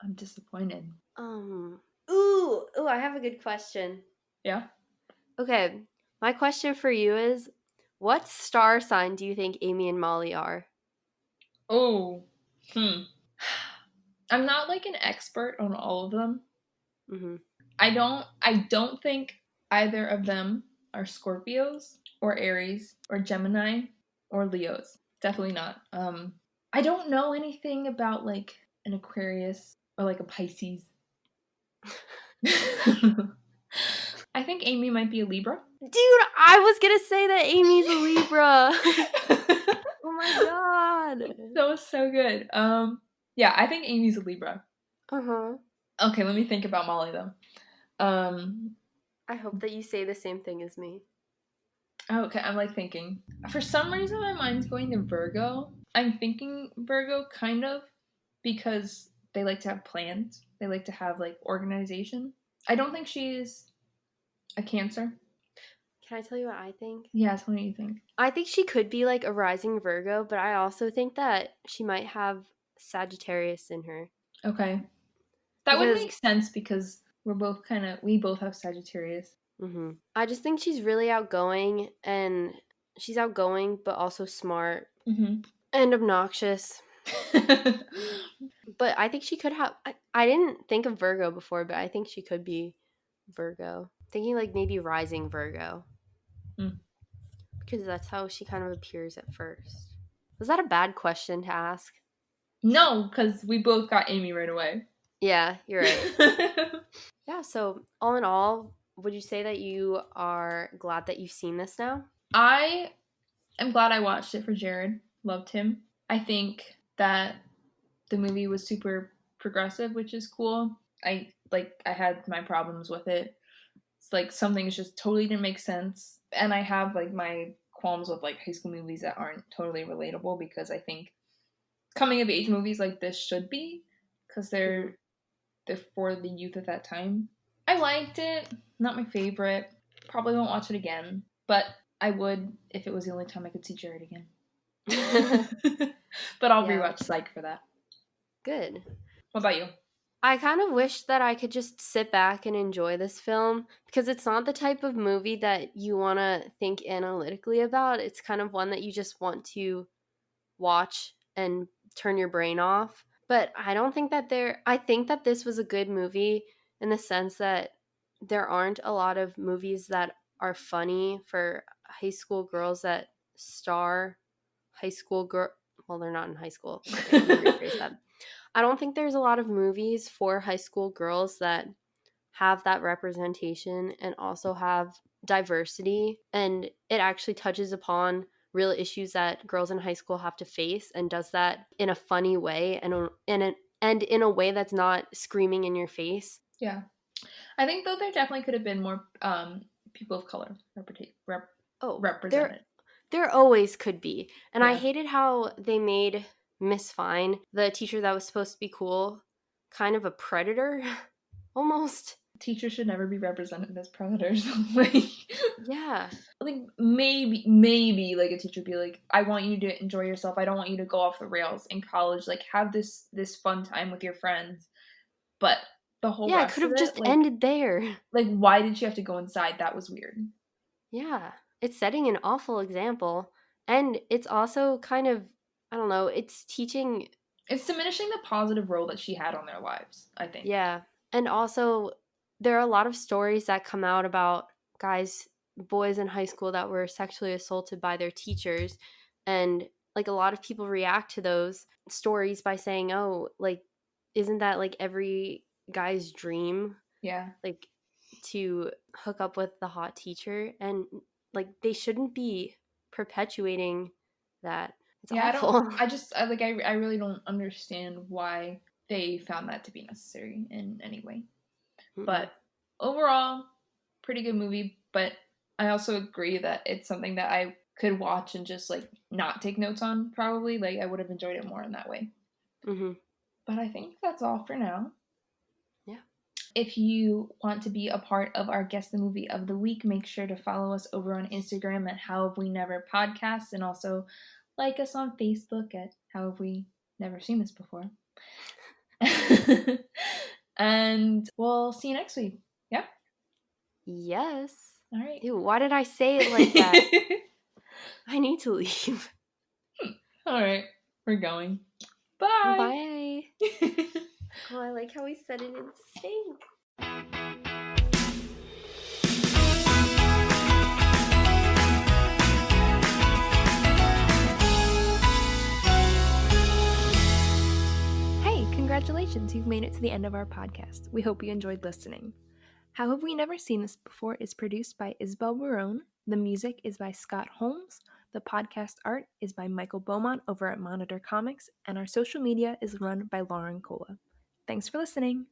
Speaker 3: I'm disappointed.
Speaker 1: Ooh, I have a good question.
Speaker 3: Yeah?
Speaker 1: Okay. My question for you is, what star sign do you think Amy and Molly are?
Speaker 3: Oh. I'm not like an expert on all of them.
Speaker 1: Mm-hmm.
Speaker 3: I don't think either of them are Scorpios or Aries or Gemini or Leos. Definitely not. I don't know anything about like an Aquarius or like a Pisces. I think Amy might be a Libra.
Speaker 1: Dude, I was gonna say that Amy's a Libra. Oh my god.
Speaker 3: That was so good. Yeah, I think Amy's a Libra.
Speaker 1: Uh-huh.
Speaker 3: Okay, let me think about Molly though.
Speaker 1: I hope that you say the same thing as me.
Speaker 3: Okay, I'm like thinking. For some reason my mind's going to Virgo. I'm thinking Virgo kind of because they like to have plans. They like to have like organization. I don't think she's a Cancer.
Speaker 1: Can I tell you what I think?
Speaker 3: Yeah, tell me what you think.
Speaker 1: I think she could be like a rising Virgo, but I also think that she might have Sagittarius in her.
Speaker 3: Okay. That would make sense because we both have Sagittarius.
Speaker 1: I just think she's really outgoing, and she's outgoing but also smart and obnoxious. But I think she could have. I didn't think of Virgo before, but I think she could be Virgo. Thinking like maybe rising Virgo. Because that's how she kind of appears at first. Was that a bad question to ask?
Speaker 3: No, because we both got Amy right away.
Speaker 1: Yeah, you're right. Yeah, so all in all, would you say that you are glad that you've seen this now?
Speaker 3: I am glad I watched it for Jared. Loved him. I think that the movie was super progressive, which is cool. I had my problems with it. It's like some things just totally didn't make sense. And I have like my qualms with like high school movies that aren't totally relatable, because I think coming of age movies like this should be, because they're for the youth at that time. I liked it. Not my favorite. Probably won't watch it again, but I would if it was the only time I could see Jared again. But I'll rewatch Psych for that.
Speaker 1: Good.
Speaker 3: What about you?
Speaker 1: I kind of wish that I could just sit back and enjoy this film, because it's not the type of movie that you want to think analytically about. It's kind of one that you just want to watch and turn your brain off. But I don't think that I think that this was a good movie in the sense that there aren't a lot of movies that are funny for high school girls that star high school girl. Well, they're not in high school. Okay, let me rephrase that. I don't think there's a lot of movies for high school girls that have that representation and also have diversity, and it actually touches upon real issues that girls in high school have to face, and does that in a funny way and in a way that's not screaming in your face.
Speaker 3: Yeah. I think though there definitely could have been more people of color represented.
Speaker 1: There always could be. And
Speaker 3: Yeah.
Speaker 1: I hated how they made Miss Fine, the teacher that was supposed to be cool, kind of a predator almost.
Speaker 3: Teachers should never be represented as predators. Like,
Speaker 1: yeah.
Speaker 3: Like maybe like a teacher would be like, I want you to enjoy yourself. I don't want you to go off the rails in college. Like, have this fun time with your friends. But the whole
Speaker 1: it
Speaker 3: rest
Speaker 1: could have
Speaker 3: of it,
Speaker 1: just
Speaker 3: like,
Speaker 1: ended there.
Speaker 3: Like, why did she have to go inside? That was weird.
Speaker 1: Yeah, it's setting an awful example, and it's also kind of, I don't know, it's teaching.
Speaker 3: It's diminishing the positive role that she had on their lives, I think.
Speaker 1: Yeah, and also there are a lot of stories that come out about boys in high school that were sexually assaulted by their teachers, and like a lot of people react to those stories by saying, oh, like, isn't that like every guy's dream?
Speaker 3: Yeah.
Speaker 1: Like, to hook up with the hot teacher, and like they shouldn't be perpetuating that. It's awful.
Speaker 3: I really don't understand why they found that to be necessary in any way. But overall, pretty good movie. But I also agree that it's something that I could watch and just like not take notes on, probably. Like, I would have enjoyed it more in that way. But I think that's all for now.
Speaker 1: Yeah.
Speaker 3: If you want to be a part of our Guess the Movie of the Week, make sure to follow us over on Instagram at How Have We Never Podcast, and also like us on Facebook at How Have We Never Seen This Before. And we'll see you next week. Yeah?
Speaker 1: Yes.
Speaker 3: All right.
Speaker 1: Ew, why did I say it like that? I need to leave.
Speaker 3: All right. We're going. Bye.
Speaker 1: Bye. Oh, I like how we said it in sync.
Speaker 2: Hey, congratulations, you've made it to the end of our podcast. We hope you enjoyed listening. How Have We Never Seen This Before is produced by Isabel and Lauren. The music is by Scott Holmes. The podcast art is by Michael Beaumont over at Monitor Comics, and our social media is run by Lauren Cola. Thanks for listening.